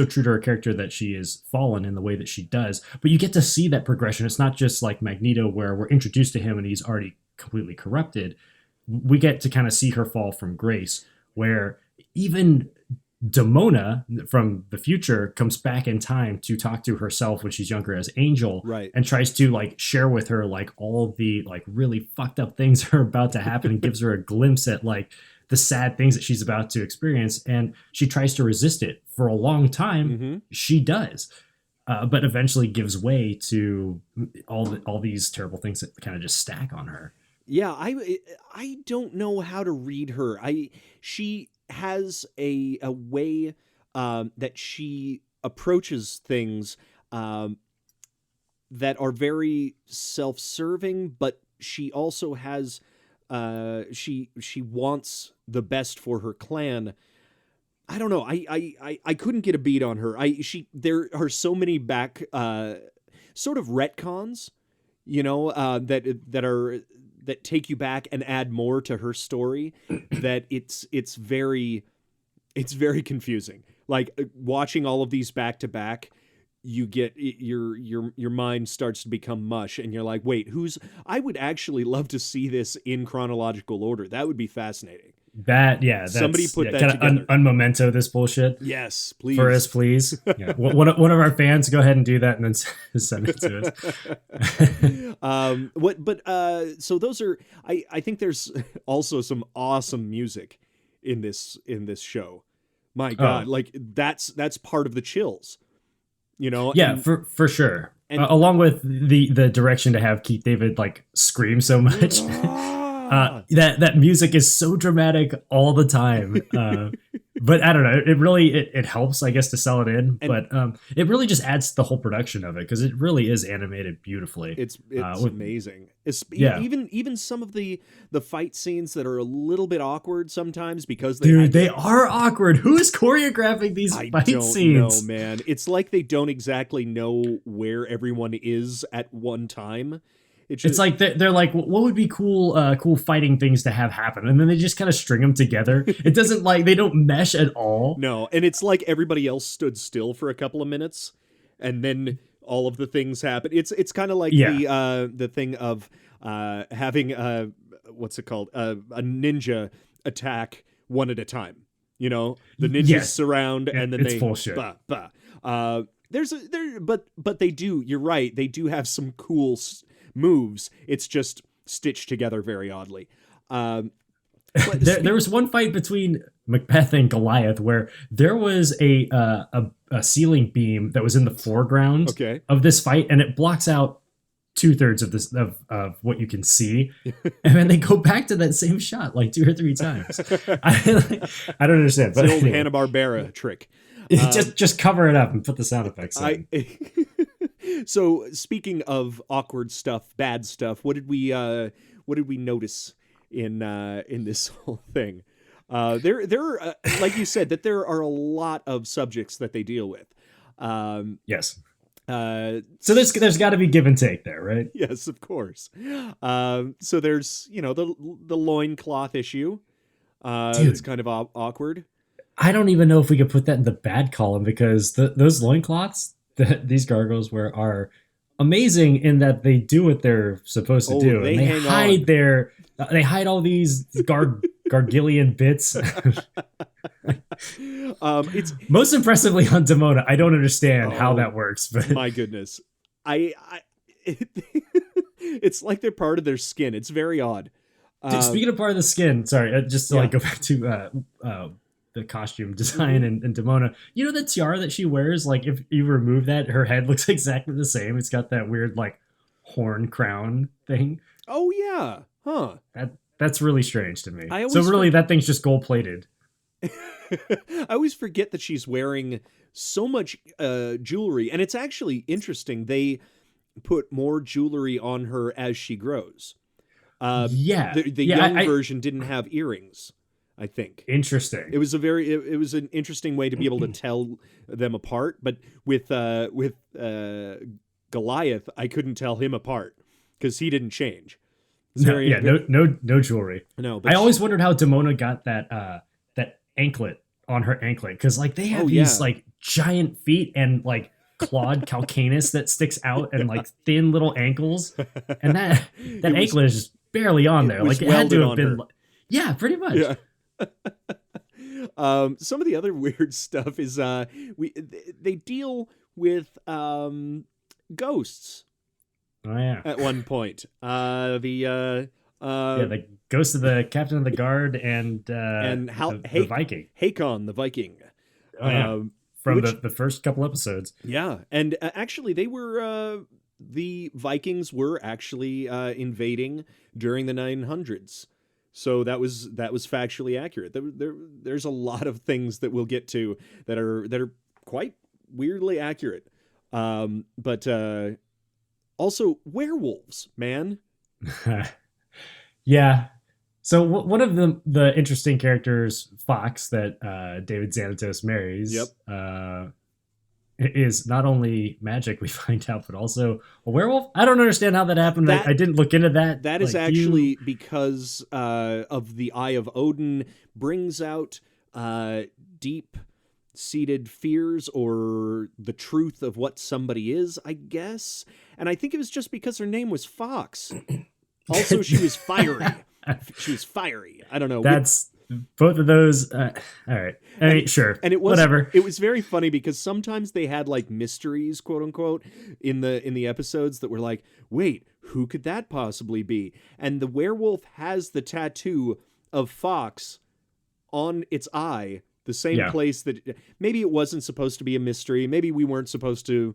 true to her character that she is fallen in the way that she does. But you get to see that progression. It's not just like Magneto, where we're introduced to him and he's already completely corrupted. We get to kind of see her fall from grace, where even Demona from the future comes back in time to talk to herself when she's younger as Angel,
right,
and tries to like share with her like all the like really fucked up things are about to happen and gives her a glimpse at like the sad things that she's about to experience, and she tries to resist it for a long time. She does, but eventually gives way to all these terrible things that kind of just stack on her.
Yeah, I don't know how to read her. She has a way that she approaches things that are very self-serving, but she also has she wants the best for her clan. I don't know. I couldn't get a beat on her. There are so many back sort of retcons, that take you back and add more to her story, that it's very confusing. Like watching all of these back to back, you get your mind starts to become mush, and you're like, wait, I would actually love to see this in chronological order. That would be fascinating.
Somebody
put that
kind
together.
of unmemento this bullshit.
Yes, please.
For us, please. Yeah. One of our fans, go ahead and do that, and then send it to
us. So those are. I think there's also some awesome music in this show. My God, like that's part of the chills.
Yeah, for sure. And along with the direction to have Keith David like scream so much. That music is so dramatic all the time, but I don't know. It really it helps, I guess, to sell it in. But it really just adds to the whole production of it because it really is animated beautifully.
It's amazing. Even some of the fight scenes that are a little bit awkward sometimes because
they are awkward. Who is choreographing these fight scenes?
I don't know, man. It's like they don't exactly know where everyone is at one time.
It's like they're like, what would be cool fighting things to have happen, and then they just kind of string them together. It doesn't like they don't mesh at all.
No, and it's like everybody else stood still for a couple of minutes, and then all of the things happen. It's kind of like the thing of having what's it called, a ninja attack one at a time. The ninjas surround and then
it's
they
bullshit.
But they do. You're right. They do have some cool moves. It's just stitched together very oddly.
There was one fight between Macbeth and Goliath where there was a a ceiling beam that was in the foreground
Okay.
of this fight, and it blocks out 2/3 of this of what you can see, and then they go back to that same shot like 2 or 3 times. I don't understand,
It's
but
an old
anyway,
Hanna-Barbera trick.
just cover it up and put the sound effects in.
So speaking of awkward stuff, bad stuff, what did we notice in this whole thing? There like you said, that there are a lot of subjects that they deal with.
Yes.
So
there's got to be give and take there, right?
Yes, of course. So there's the loincloth issue. It's kind of awkward.
I don't even know if we could put that in the bad column, because those loincloths that these gargoyles wear are amazing in that they do what they're supposed to do. They hide all these gargillian bits.
It's
most impressively on Demona. I don't understand how that works, but
my goodness, it's like they're part of their skin. It's very odd.
Speaking of part of the skin, sorry, just to like go back to the costume design and Demona. You know the tiara that she wears? Like if you remove that, her head looks exactly the same. It's got that weird like horn crown thing.
Oh yeah, huh?
That's really strange to me.
So really,
that thing's just gold plated.
I always forget that she's wearing so much jewelry, and it's actually interesting. They put more jewelry on her as she grows. The young version didn't have earrings, I think.
Interesting.
It was it was an interesting way to be able to tell them apart. But with Goliath, I couldn't tell him apart because he didn't change.
No jewelry.
No,
but I always wondered how Demona got that anklet on her anklet, because like they have these like giant feet and like clawed calcaneus that sticks out and like thin little ankles, and that anklet is just barely on there. Like it had to have been. Yeah, pretty much.
Yeah. Some of the other weird stuff is they deal with ghosts.
Oh yeah.
At one point, the
ghost of the captain of the guard and
the
Viking,
Hakon the Viking.
From the first couple episodes.
Yeah, and actually they were the Vikings were actually invading during the 900s. So that was factually accurate. There's a lot of things that we'll get to that are quite weirdly accurate. But also werewolves, man.
Yeah. So one of the interesting characters, Fox, that David Xanatos marries, is not only magic, we find out, but also a werewolf. I don't understand how that happened. I didn't look into that.
That is actually because of the Eye of Odin brings out deep-seated fears or the truth of what somebody is, I guess. And I think it was just because her name was Fox. Also, she was fiery. She was fiery. I don't know.
That's both of those. All right. I mean, sure.
And it was
whatever.
It was very funny because sometimes they had like mysteries, quote unquote, in the episodes that were like, wait, who could that possibly be? And the werewolf has the tattoo of Fox on its eye, the same place that maybe it wasn't supposed to be a mystery. Maybe we weren't supposed to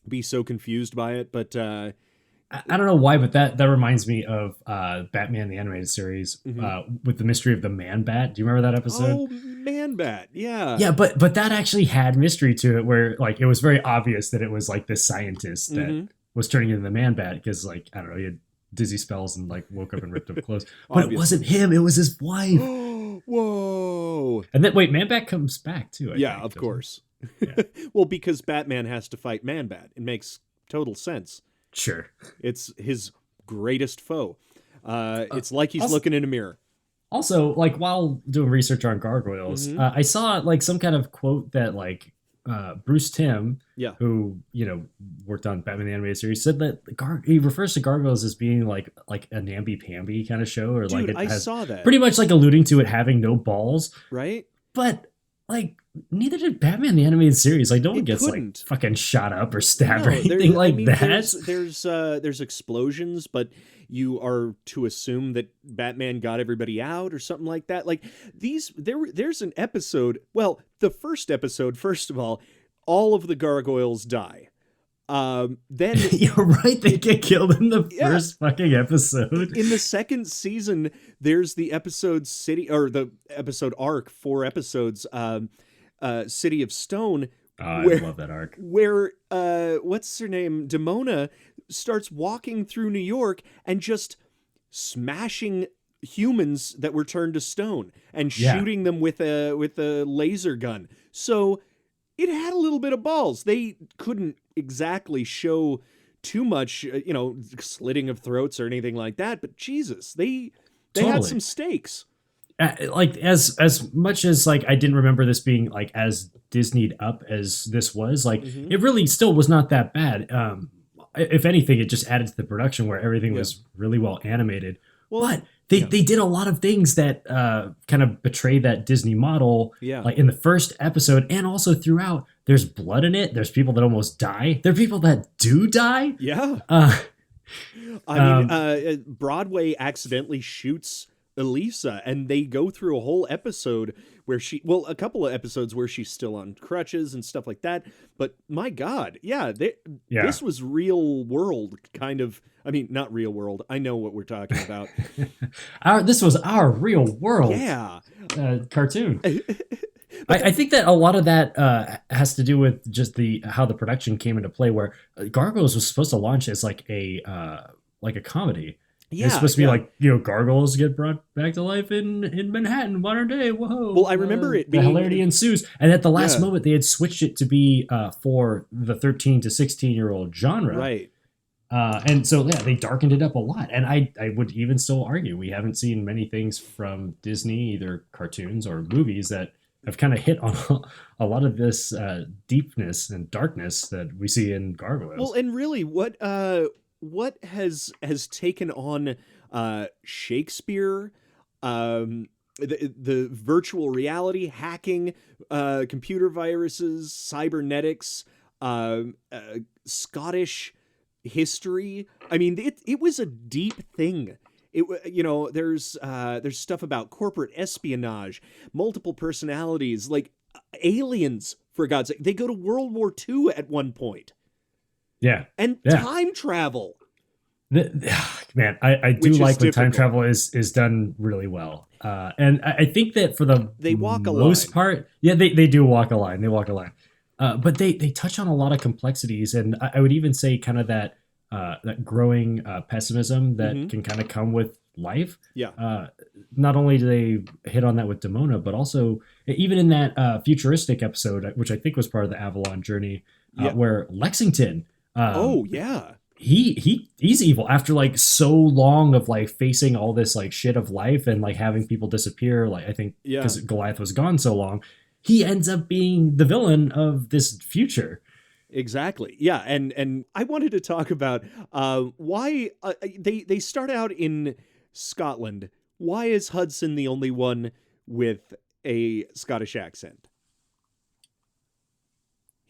be so confused by it, but
I don't know why, but that reminds me of Batman the Animated Series with the mystery of the Man-Bat. Do you remember that episode?
Oh, Man-Bat, yeah.
Yeah, but that actually had mystery to it, where like it was very obvious that it was like this scientist that was turning into the Man-Bat because, like, I don't know, he had dizzy spells and like woke up and ripped up clothes. But it wasn't him; it was his wife.
Whoa!
And then wait, Man-Bat comes back too. I think,
of course.
Yeah.
Well, because Batman has to fight Man-Bat. It makes total sense.
Sure.
It's his greatest foe. It's like he's looking in a mirror.
Also, like while doing research on gargoyles, I saw like some kind of quote that like Bruce Timm, who worked on Batman the Animated Series, said that he refers to gargoyles as being like a namby-pamby kind of show, or
Dude,
like
I saw that.
Pretty much like alluding to it having no balls,
right?
But like neither did Batman the Animated Series. Like no one gets like fucking shot up or stabbed or anything that.
There's explosions, but you are to assume that Batman got everybody out or something like that. Like there's an episode. Well, the first episode, first of all, all of the gargoyles die. Then
You're right, they get killed in the first fucking episode.
In the second season, there's the episode the episode arc, 4 episodes, City of Stone.
I love that arc.
Where what's her name? Demona starts walking through New York and just smashing humans that were turned to stone and shooting them with a laser gun. So it had a little bit of balls. They couldn't exactly show too much, slitting of throats or anything like that. But Jesus, they had some stakes.
Like as much as like I didn't remember this being like as Disneyed up as this was, like it really still was not that bad. If anything, it just added to the production where everything was really well animated. Well, but they did a lot of things that kind of betray that Disney model. Yeah. Like in the first episode and also throughout, there's blood in it. There's people that almost die. There are people that do die.
Yeah. Broadway accidentally shoots Elisa, and they go through a whole episode where a couple of episodes where she's still on crutches and stuff like that. But my God, this was real world kind of. I mean, not real world. I know what we're talking about.
This was our real world.
Yeah.
Cartoon. I think that a lot of that has to do with just how the production came into play, where Gargoyles was supposed to launch as like a comedy. Yeah, it's supposed to be like, gargoyles get brought back to life in Manhattan, modern day. Whoa.
Well, I remember it being...
The hilarity ensues. And at the last moment, they had switched it to be for the 13 to 16-year-old genre.
Right.
And so, they darkened it up a lot. And I would even still argue we haven't seen many things from Disney, either cartoons or movies, that have kind of hit on a lot of this deepness and darkness that we see in Gargoyles.
Well, and really, what has taken on Shakespeare, the virtual reality, hacking, computer viruses, cybernetics, Scottish history. I mean, it was a deep thing. There's stuff about corporate espionage, multiple personalities, like aliens, for God's sake. They go to World War II at one point.
Yeah.
And time travel.
Man, I do like when time travel is done really well. And I think that for the most part, they do walk a line. They walk a line. But they touch on a lot of complexities. And I would even say kind of that growing pessimism that can kind of come with life.
Yeah.
Not only do they hit on that with Demona, but also even in that futuristic episode, which I think was part of the Avalon journey, where Lexington... He's evil after like so long of like facing all this like shit of life and like having people disappear. Like I think because Goliath was gone so long, he ends up being the villain of this future.
Exactly. Yeah. And I wanted to talk about why they start out in Scotland. Why is Hudson the only one with a Scottish accent?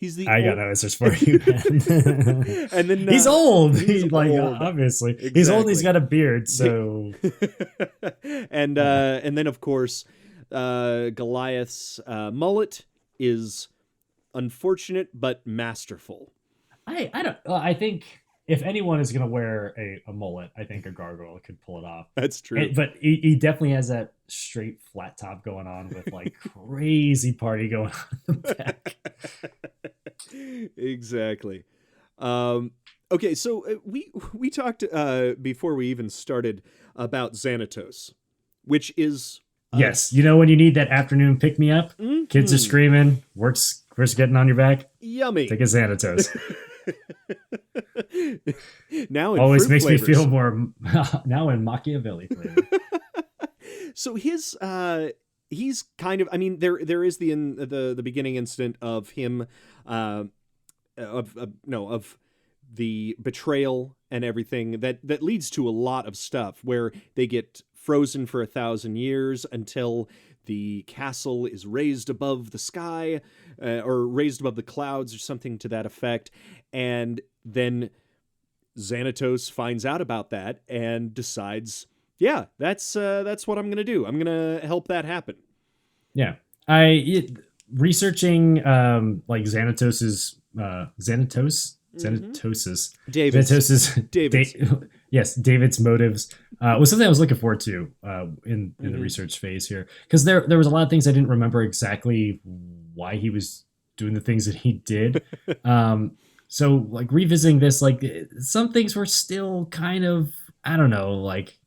I got no answers for you, man.
And then
he's old.
He's
like
old.
Obviously exactly. He's old. He's got a beard. So,
and then of course, Goliath's mullet is unfortunate but masterful.
I think if anyone is gonna wear a mullet, I think a gargoyle could pull it off.
That's true.
But he definitely has that straight flat top going on with like crazy party going on in the back.
Exactly. Okay, so we talked before we even started about Xanatos, which is
yes, when you need that afternoon pick me up, kids are screaming, work's getting on your back.
Yummy.
Take a Xanatos.
Now in
always
fruit
makes
flavors.
me feel more now in Machiavelli flavor.
So he's kind of, I mean, there is the beginning incident of him of the betrayal and everything that leads to a lot of stuff where they get frozen for 1,000 years until the castle is raised above the sky or raised above the clouds or something to that effect. And then Xanatos finds out about that and decides, that's what I'm going to do. I'm going to help that happen.
Yeah. researching like Xanatos's
David's.
yes, David's motives was something I was looking forward to in the research phase here, because there was a lot of things I didn't remember exactly why he was doing the things that he did. So like revisiting this, like some things were still kind of, I don't know, like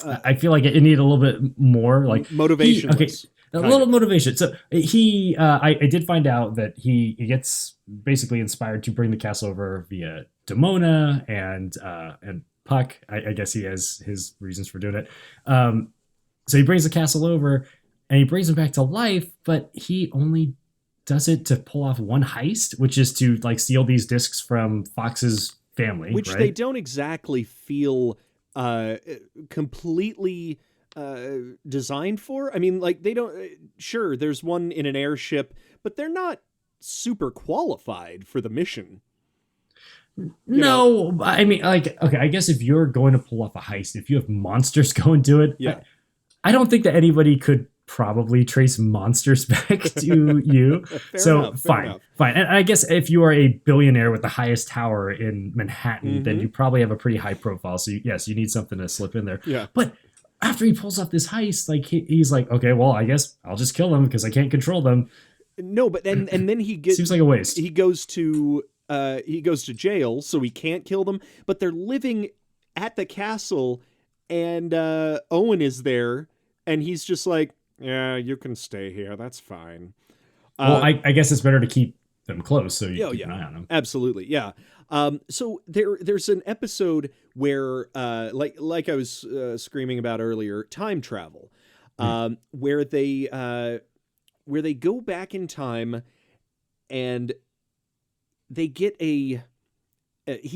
I feel like it needed a little bit more like
motivation.
A little motivation. So I did find out that he gets basically inspired to bring the castle over via Demona and Puck. I guess he has his reasons for doing it. So he brings the castle over and he brings him back to life, but he only does it to pull off one heist, which is to like steal these discs from Fox's family,
which
right?
They don't exactly feel completely designed for. I mean, like they don't. Sure, there's one in an airship, but they're not super qualified for the mission.
No, I mean, like, okay, I guess if you're going to pull off a heist, if you have monsters go and do it,
yeah,
I don't think that anybody could probably trace monsters back to you. So fine. And I guess if you are a billionaire with the highest tower in Manhattan, then you probably have a pretty high profile. So yes, you need something to slip in there.
Yeah.
But after he pulls off this heist, like he's like, okay, well, I guess I'll just kill them because I can't control them.
No, but and then he gets
seems like a waste.
He goes to jail, so he can't kill them. But they're living at the castle, and Owen is there, and he's just like, yeah, you can stay here. That's fine.
Well, I guess it's better to keep them close so you keep an eye on them.
Absolutely, yeah. So there's an episode where, like I was screaming about earlier, time travel, where they go back in time, and they get he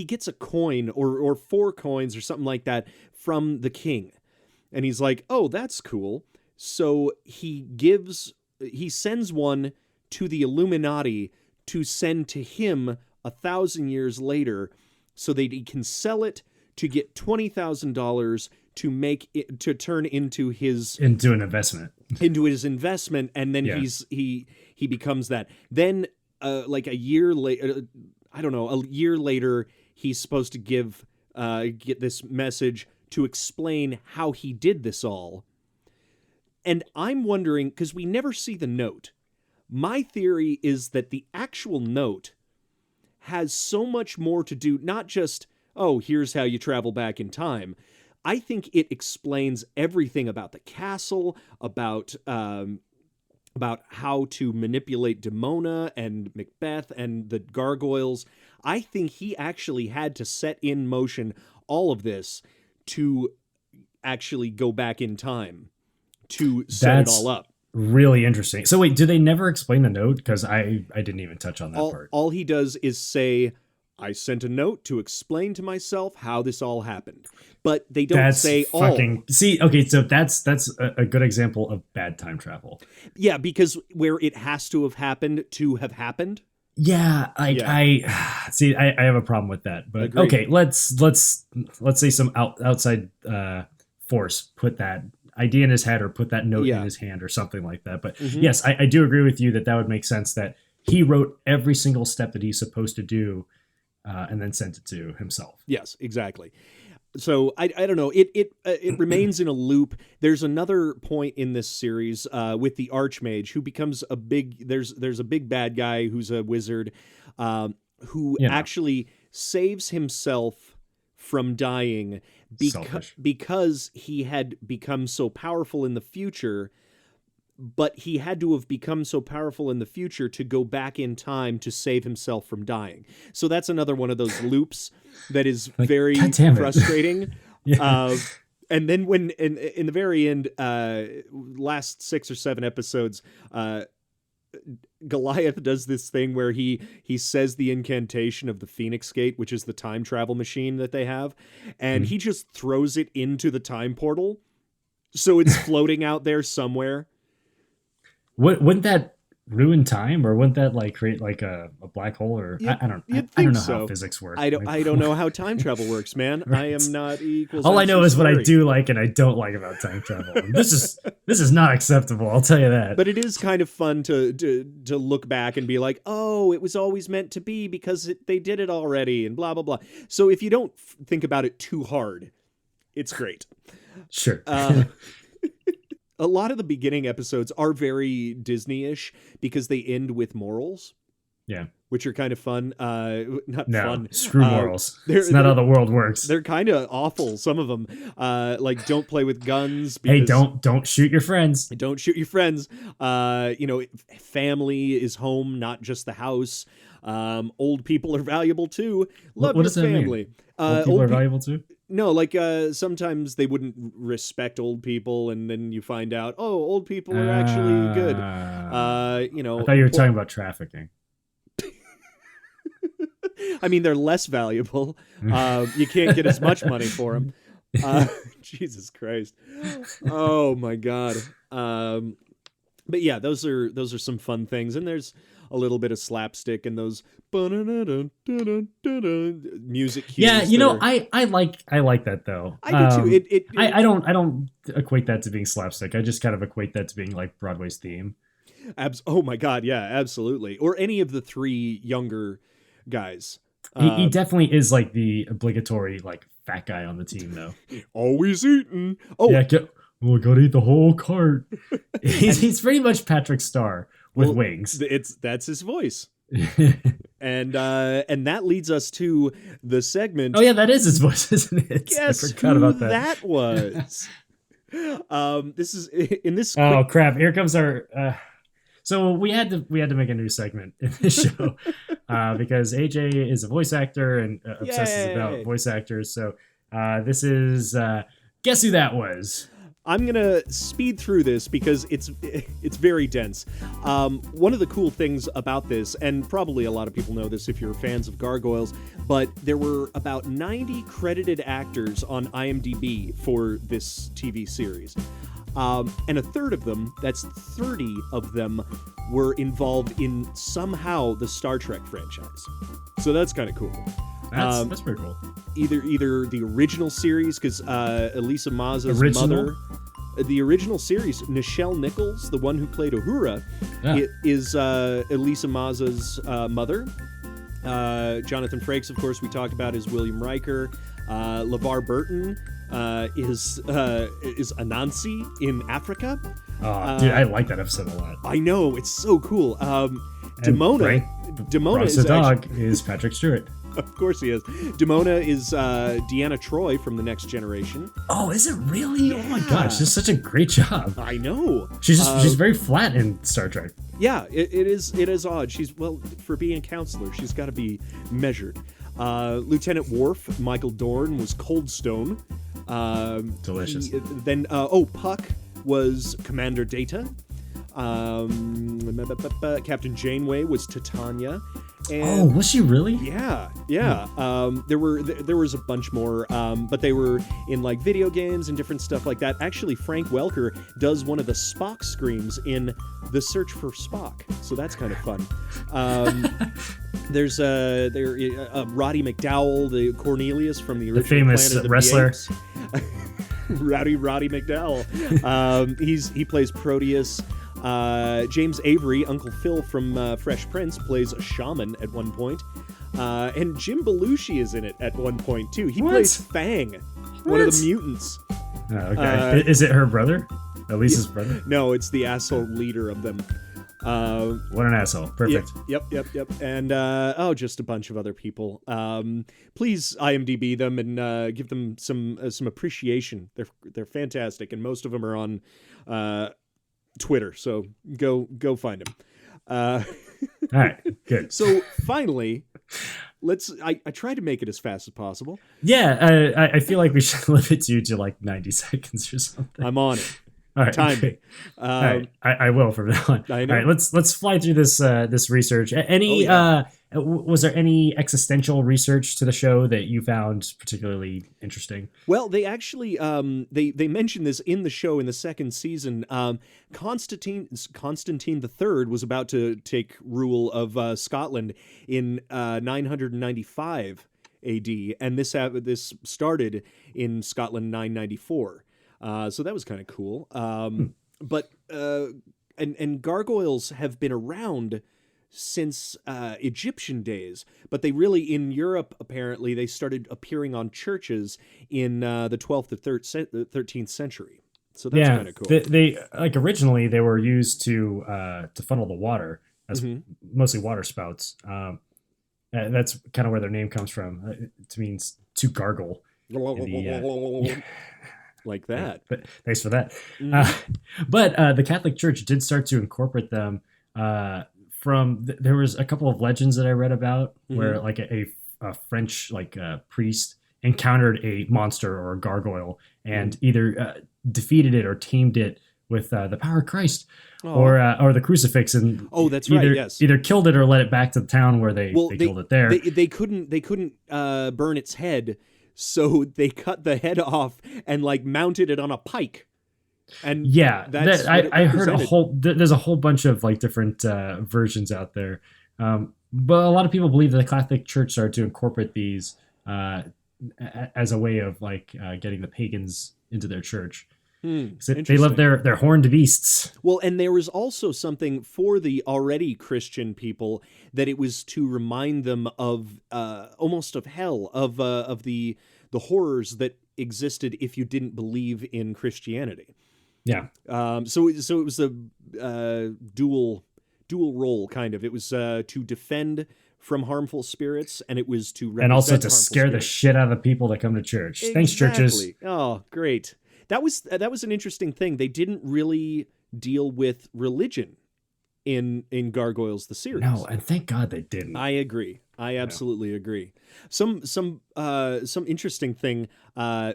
gets a coin or 4 coins or something like that from the king, and he's like, oh, that's cool. So he sends one to the Illuminati to send to him 1,000 years later, so that he can sell it to get $20,000 to make it to turn into his
an investment
and then he becomes that. Then like a year later, I don't know, a year later, he's supposed to get this message to explain how he did this all. And I'm wondering, because we never see the note, my theory is that the actual note has so much more to do, not just, oh, here's how you travel back in time. I think it explains everything about the castle, about how to manipulate Demona and Macbeth and the gargoyles. I think he actually had to set in motion all of this to actually go back in time to set it all up.
Really interesting. So wait, do they never explain the note? Because I didn't even touch on that part.
All he does is say, I sent a note to explain to myself how this all happened. But they don't say all.
See, okay, so that's a good example of bad time travel.
Yeah, because where it has to have happened.
Yeah, I see. I have a problem with that. But
Agreed.
Okay, let's say some outside force put that idea in his head or put that note in his hand or something like that. But yes, I do agree with you that would make sense that he wrote every single step that he's supposed to do and then sent it to himself.
Yes, exactly. So I don't know. It remains in a loop. There's another point in this series with the Archmage who becomes a big. There's a big bad guy who's a wizard who actually saves himself from dying because he had become so powerful in the future. But he had to have become so powerful in the future to go back in time to save himself from dying. So that's another one of those loops that is very frustrating. And then when in the very end, last 6 or 7 episodes, Goliath does this thing where he says the incantation of the Phoenix Gate, which is the time travel machine that they have, and he just throws it into the time portal. So it's floating out there somewhere.
Wouldn't that ruin time, or wouldn't that like create like a black hole? Or I don't know how physics work.
I don't know how time travel works, man.
Right.
I am not equals.
All I know is what I do like and I don't like about time travel. And this is not acceptable. I'll tell you that.
But it is kind of fun to look back and be like, oh, it was always meant to be because they did it already, and blah blah blah. So if you don't think about it too hard, it's great.
Sure.
A lot of the beginning episodes are very Disney-ish because they end with morals.
Yeah.
Which are kind of fun. Not fun.
Screw morals. It's not how the world works.
They're kind of awful, some of them. Like, don't play with guns. Because,
hey, don't shoot your friends.
Don't shoot your friends. Family is home, not just the house. Old people are valuable too. Love
what
your
does that
family.
Mean? Old people are valuable too?
No, like sometimes they wouldn't respect old people, and then you find out, oh, old people are actually good.
I thought you were talking about trafficking.
I mean, they're less valuable. You can't get as much money for them. Jesus Christ! Oh my God! But yeah, those are some fun things, and there's a little bit of slapstick and those music cues.
Yeah, I like that though.
I do too.
I don't equate that to being slapstick. I just kind of equate that to being like Broadway's theme.
Oh my God, yeah, absolutely. Or any of the three younger guys.
He definitely is like the obligatory like fat guy on the team though.
Always eating. Oh
yeah, gotta eat the whole cart. he's pretty much Patrick Star with wings.
That's his voice. And that leads us to the segment.
Oh yeah, that is his voice, isn't it?
Guess
I forgot
who
about that
was. This is in this.
Oh crap! Here comes our. So we had to make a new segment in this show because AJ is a voice actor and obsesses about voice actors. So this is guess who that was.
I'm gonna speed through this because it's very dense. One of the cool things about this, and probably a lot of people know this if you're fans of Gargoyles, but there were about 90 credited actors on IMDb for this TV series. And a third of them, that's 30 of them, were involved in somehow the Star Trek franchise. So that's kind of cool.
That's pretty cool.
Either the original series, because Elisa Maza's mother... The original series, Nichelle Nichols, the one who played Uhura, is Elisa Maza's mother. Jonathan Frakes, of course, we talked about, is William Riker. LeVar Burton is Anansi in Africa.
Dude, I like that episode a lot.
I know, it's so cool. Demona
is the dog is Patrick Stewart.
Of course he is. Demona is Deanna Troi from The Next Generation.
Oh, is it really?
Yeah.
Oh my gosh, she's such a great job.
I know.
She's very flat in Star Trek.
Yeah, it is odd. For being a counselor, she's got to be measured. Lieutenant Worf, Michael Dorn, was Coldstone.
Delicious.
Puck was Commander Data. Captain Janeway was Titania. And
was she really?
Yeah. There was a bunch more, but they were in like video games and different stuff like that. Actually, Frank Welker does one of the Spock screams in The Search for Spock, so that's kind of fun. There's Roddy McDowell, the Cornelius from the original
famous
Planet of
wrestler.
the Apes. Roddy McDowell. He plays Proteus. James Avery, Uncle Phil from Fresh Prince, plays a shaman at one point. And Jim Belushi is in it at one point, too. He plays Fang, one of the mutants.
Oh, okay. Is it her brother? Elisa's brother?
No, it's the asshole leader of them.
What an asshole. Perfect.
Yep. And, just a bunch of other people. Please IMDb them and give them some appreciation. They're fantastic, and most of them are on Twitter, so go find him.
All right, good.
So finally, I tried to make it as fast as possible.
Yeah, I feel like we should limit you to like 90 seconds or something.
I'm on it.
All right,
Time.
great. All right, I will from now on.
I
All
know.
right, let's fly through this research. Any was there any existential research to the show that you found particularly interesting?
Well, they actually they mentioned this in the show in the second season. Constantine III was about to take rule of Scotland in 995 A.D., and this started in Scotland 994. So that was kind of cool. But and gargoyles have been around since Egyptian days, but they really, in Europe, apparently, they started appearing on churches in the 12th to 13th century. So that's kind of cool.
They like originally they were used to funnel the water as mostly water spouts. That's kind of where their name comes from. It means to gargle.
Like that.
But thanks for that. But the Catholic Church did start to incorporate them. There was a couple of legends that I read about where like a French priest encountered a monster or a gargoyle and either defeated it or tamed it with the power of Christ or the crucifix, and
that's right. Yes,
either killed it or led it back to the town where they killed it there.
They couldn't burn its head, so they cut the head off and like mounted it on a pike. And
I heard there's a whole bunch of like different versions out there, but a lot of people believe that the Catholic Church started to incorporate these as a way of like getting the pagans into their church. They love their horned beasts.
Well, and there was also something for the already Christian people that it was to remind them of almost of hell, of the horrors that existed if you didn't believe in Christianity.
Yeah.
So it was a dual role kind of. It was to defend from harmful spirits, and it was to
and also to scare the shit out of the people that come to church. Exactly. Thanks, churches.
Oh, great. That was an interesting thing. They didn't really deal with religion in Gargoyles the series.
No, and thank God they didn't.
I agree. I absolutely agree. Some interesting thing,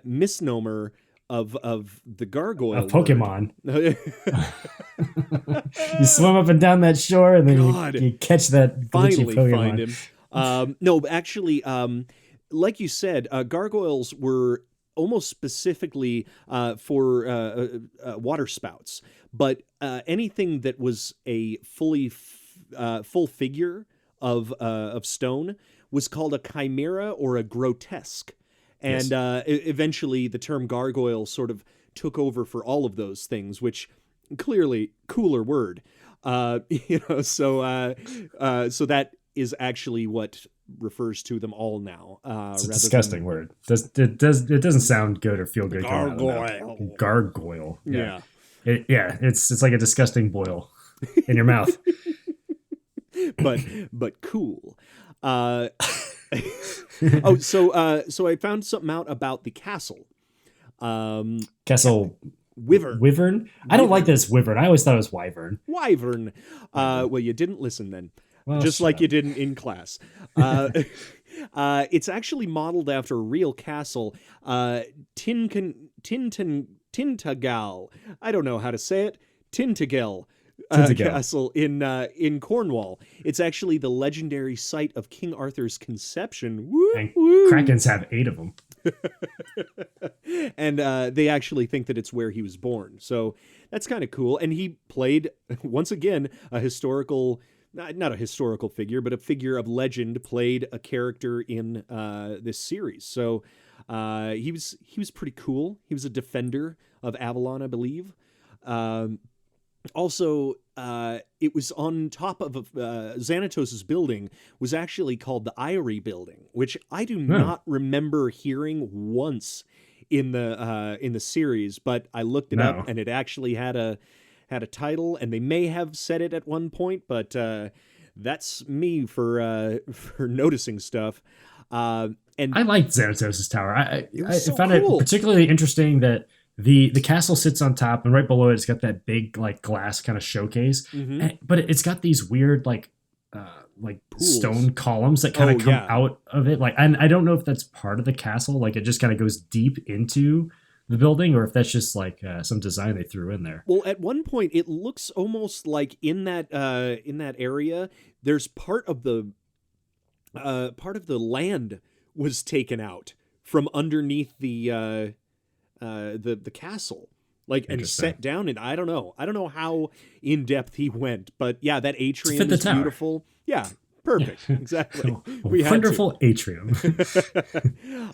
misnomer of the gargoyle.
A Pokemon. You swim up and down that shore, and then you catch that
finally
Pokemon.
Find him. No, actually, like you said, gargoyles were almost specifically for water spouts, but anything that was a full figure of stone was called a chimera or a grotesque. And eventually the term gargoyle sort of took over for all of those things, which clearly cooler word. So that is actually what refers to them all now.
It's a disgusting word. It doesn't sound good or feel good.
Gargoyle.
Gargoyle.
Yeah.
It's like a disgusting boil in your mouth.
but cool. So I found something out about the castle.
Castle Wyvern? I don't like this Wyvern. I always thought it was Wyvern.
Wyvern. Well, you didn't listen then.
Well,
just like you didn't in class. It's actually modeled after a real castle. Tintagel. I don't know how to say it. Tintagel. Castle in Cornwall. It's actually the legendary site of King Arthur's conception.
And Krakens have 8 of them.
And they actually think that it's where he was born. So that's kind of cool. And he played, once again, a historical, not a historical figure, but a figure of legend, played a character in this series. So he was pretty cool. He was a defender of Avalon, I believe. Also, it was on top of Xanatos' building was actually called the Eyrie Building, which I do not remember hearing once in the series, but I looked it up and it actually had a title, and they may have said it at one point, but that's me for noticing stuff. And
I liked Xanatos' tower. I found
cool.
it particularly interesting that the castle sits on top, and right below it, it's got that big like glass kind of showcase. But it's got these weird like stone columns that kind of come out of it. Like, and I don't know if that's part of the castle. Like, it just kind of goes deep into the building, or if that's just like some design they threw in there.
Well, at one point, it looks almost like in that area, there's part of the land was taken out from underneath the castle, like, and set down. And I don't know how in depth he went, but yeah, that atrium is beautiful. Yeah, perfect, exactly.
Wonderful atrium.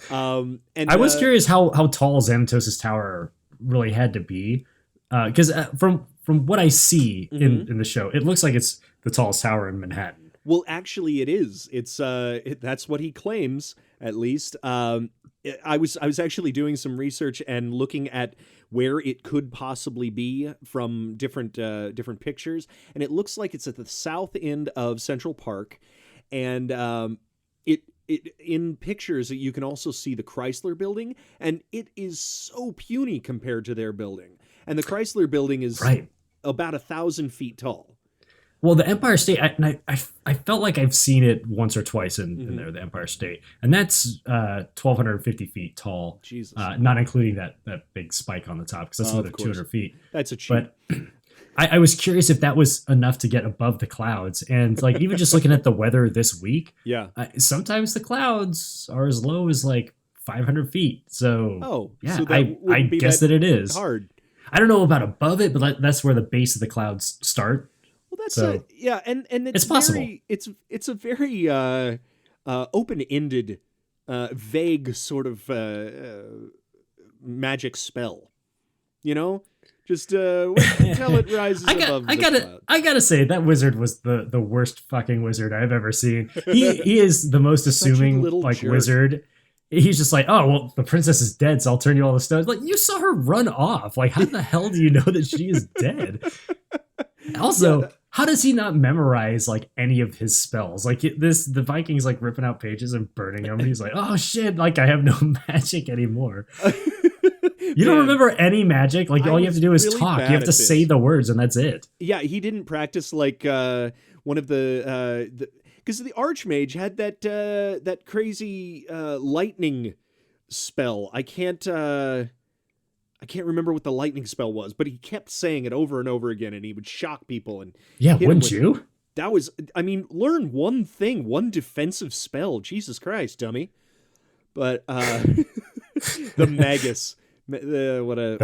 And
I was curious how tall Xanatos' tower really had to be, because from what I see in the show, it looks like it's the tallest tower in Manhattan.
Well, actually, it is. It's that's what he claims, at least. I was actually doing some research and looking at where it could possibly be from different pictures, and it looks like it's at the south end of Central Park, and it in pictures you can also see the Chrysler Building, and it is so puny compared to their building, and the Chrysler Building is about 1,000 feet tall.
Well, the Empire State, I felt like I've seen it once or twice in there, the Empire State. And that's 1,250 feet tall.
Jesus.
Not including that big spike on the top, because that's another 200 feet.
That's a cheat.
But I was curious if that was enough to get above the clouds. And like even just looking at the weather this week, sometimes the clouds are as low as like 500 feet. So,
so
I guess that it is.
Hard.
I don't know about above it, but that's where the base of the clouds start.
Well, that's and it's
possible.
It's a very open-ended, vague sort of magic spell. You know, just until it rises above the clouds.
I gotta say that wizard was the worst fucking wizard I've ever seen. He is the most assuming like jerk. Wizard. He's just like, oh, well, the princess is dead, so I'll turn you all to stone. Like, you saw her run off. Like, how the hell do you know that she is dead? Also, how does he not memorize like any of his spells? Like the Vikings like ripping out pages and burning them. He's like, oh shit, like I have no magic anymore. You don't remember any magic? Like all you have to do is really talk. You have to say the words and that's it.
Yeah, he didn't practice like one of the because the Archmage had that crazy lightning spell. I can't remember what the lightning spell was, but he kept saying it over and over again, and he would shock people. And
wouldn't you?
That was, I mean, learn one thing, one defensive spell. Jesus Christ, dummy! But the Magus,
the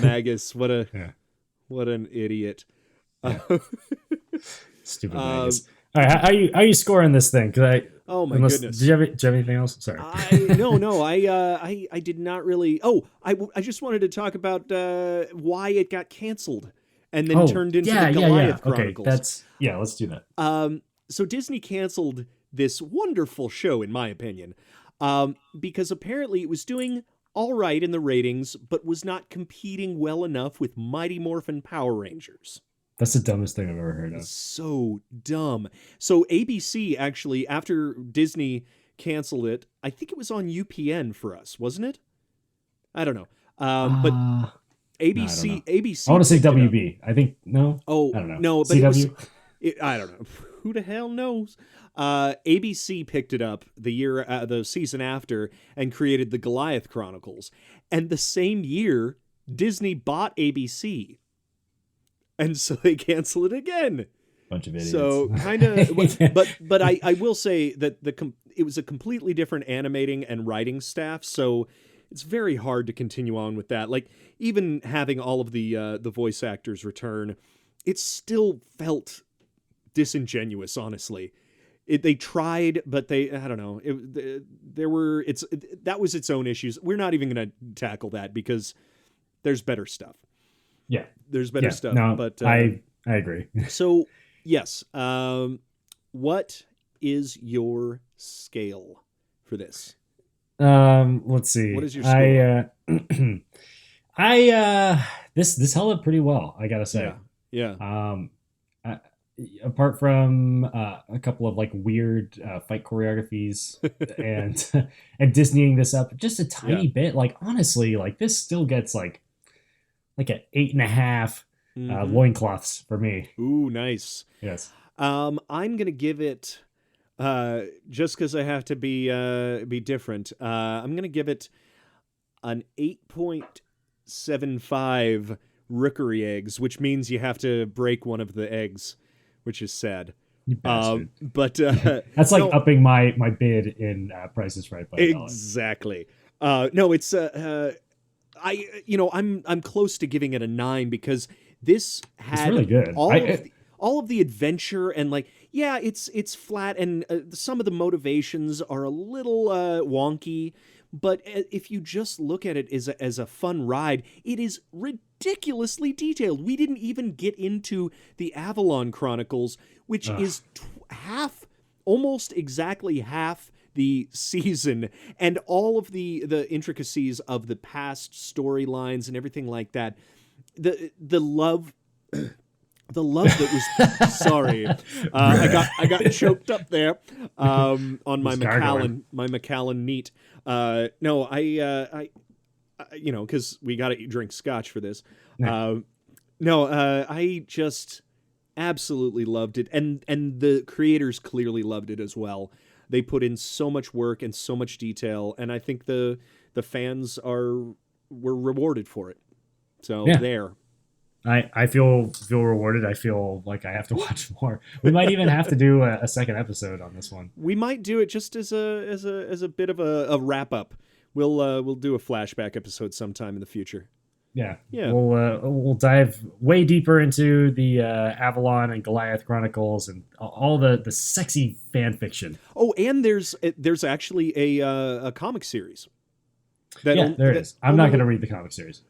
Magus,
what an idiot!
Stupid Magus. All right, how are you scoring this thing?
Oh my goodness!
Do you have anything else? Sorry.
No. I did not really. Oh, I just wanted to talk about why it got canceled and then turned into the Goliath Chronicles.
Okay, let's do that.
So Disney canceled this wonderful show, in my opinion, because apparently it was doing all right in the ratings, but was not competing well enough with Mighty Morphin Power Rangers.
That's the dumbest thing I've ever heard of.
So dumb. So ABC actually, after Disney canceled it, I think it was on UPN for us, wasn't it? I don't know. But ABC, ABC.
I want to say WB. I think no.
Oh,
I don't know.
No, but
CW.
I don't know. Who the hell knows? ABC picked it up the season after and created the Goliath Chronicles, and the same year Disney bought ABC. And so they cancel it again.
Bunch of idiots.
So kind of, but I will say that it was a completely different animating and writing staff. So it's very hard to continue on with that. Like even having all of the voice actors return, it still felt disingenuous. Honestly, they tried, but I don't know. That was its own issues. We're not even going to tackle that because there's better stuff.
Yeah,
there's better stuff.
No,
but
I agree.
So yes, what is your scale for this?
Let's see.
What is your score?
This held up pretty well, I gotta say.
Yeah.
Apart from a couple of like weird fight choreographies and Disneying this up just a tiny bit, like honestly, like this still gets like an 8.5 loincloths for me.
Ooh, nice.
Yes.
I'm gonna give it just because I have to be different. I'm gonna give it an 8.75 rookery eggs, which means you have to break one of the eggs, which is sad.
You bastard.
But
That's like upping my bid in Price is Right by $1.
exactly. No, it's I'm close to giving it a 9 because this had
it's really good.
all of the adventure and like, yeah, it's flat and some of the motivations are a little wonky, but if you just look at it as a fun ride, it is ridiculously detailed. We didn't even get into the Avalon Chronicles, which is almost exactly half the season, and all of the intricacies of the past storylines and everything like that. The love that was sorry, I got choked up there on my Macallan neat. No, I because we got to drink scotch for this. I just absolutely loved it, and the creators clearly loved it as well. They put in so much work and so much detail, and I think the fans were rewarded for it. So there.
I feel rewarded. I feel like I have to watch more. We might even have to do a second episode on this one.
We might do it just as a bit of a wrap up. We'll do a flashback episode sometime in the future.
Yeah.
We'll
dive way deeper into the Avalon and Goliath Chronicles and all the sexy fan fiction.
Oh, and there's actually a comic series.
There is. I'm not going to read the comic series.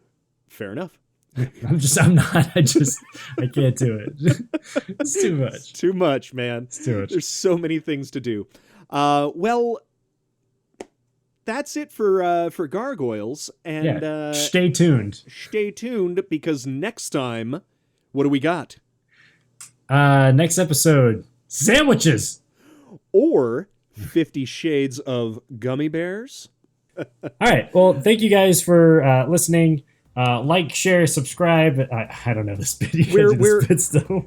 Fair enough.
I'm not. I can't do it. It's too much.
Too much, man.
It's too much.
There's so many things to do. Well, that's it for Gargoyles. And
stay tuned.
Stay tuned, because next time, what do we got?
Next episode, sandwiches.
Or 50 Shades of Gummy Bears.
All right. Well, thank you guys for listening. Like, share, subscribe. I don't know this bit. We're still.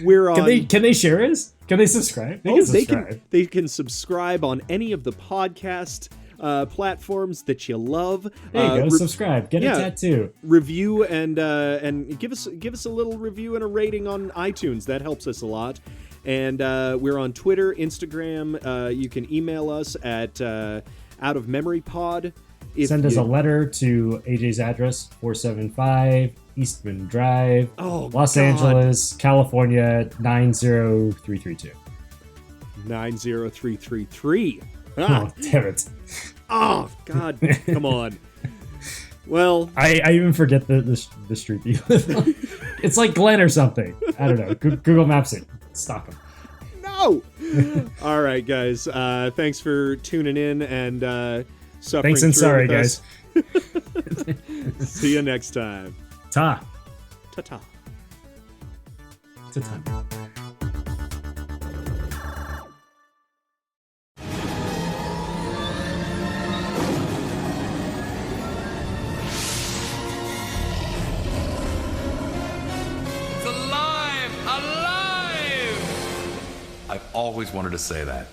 We're on.
Can they share us? Can they subscribe?
They can subscribe on any of the podcast platforms that you love.
There you go. Subscribe. Get a tattoo.
Review and give us a little review and a rating on iTunes. That helps us a lot. And we're on Twitter, Instagram. You can email us at outofmemorypod.
Send us a letter to AJ's address, 475 Eastman Drive, Los Angeles, California, 90332.
90333.
Oh, damn it.
Oh, God. Come on. Well,
I even forget the street you live on. It's like Glenn or something. I don't know. Google Maps it. Stalk him.
No. All right, guys. Thanks for tuning in and suffering.
Thanks and sorry, guys.
See you next time.
Ta.
Ta-ta.
Ta-ta.
I've always wanted to say that.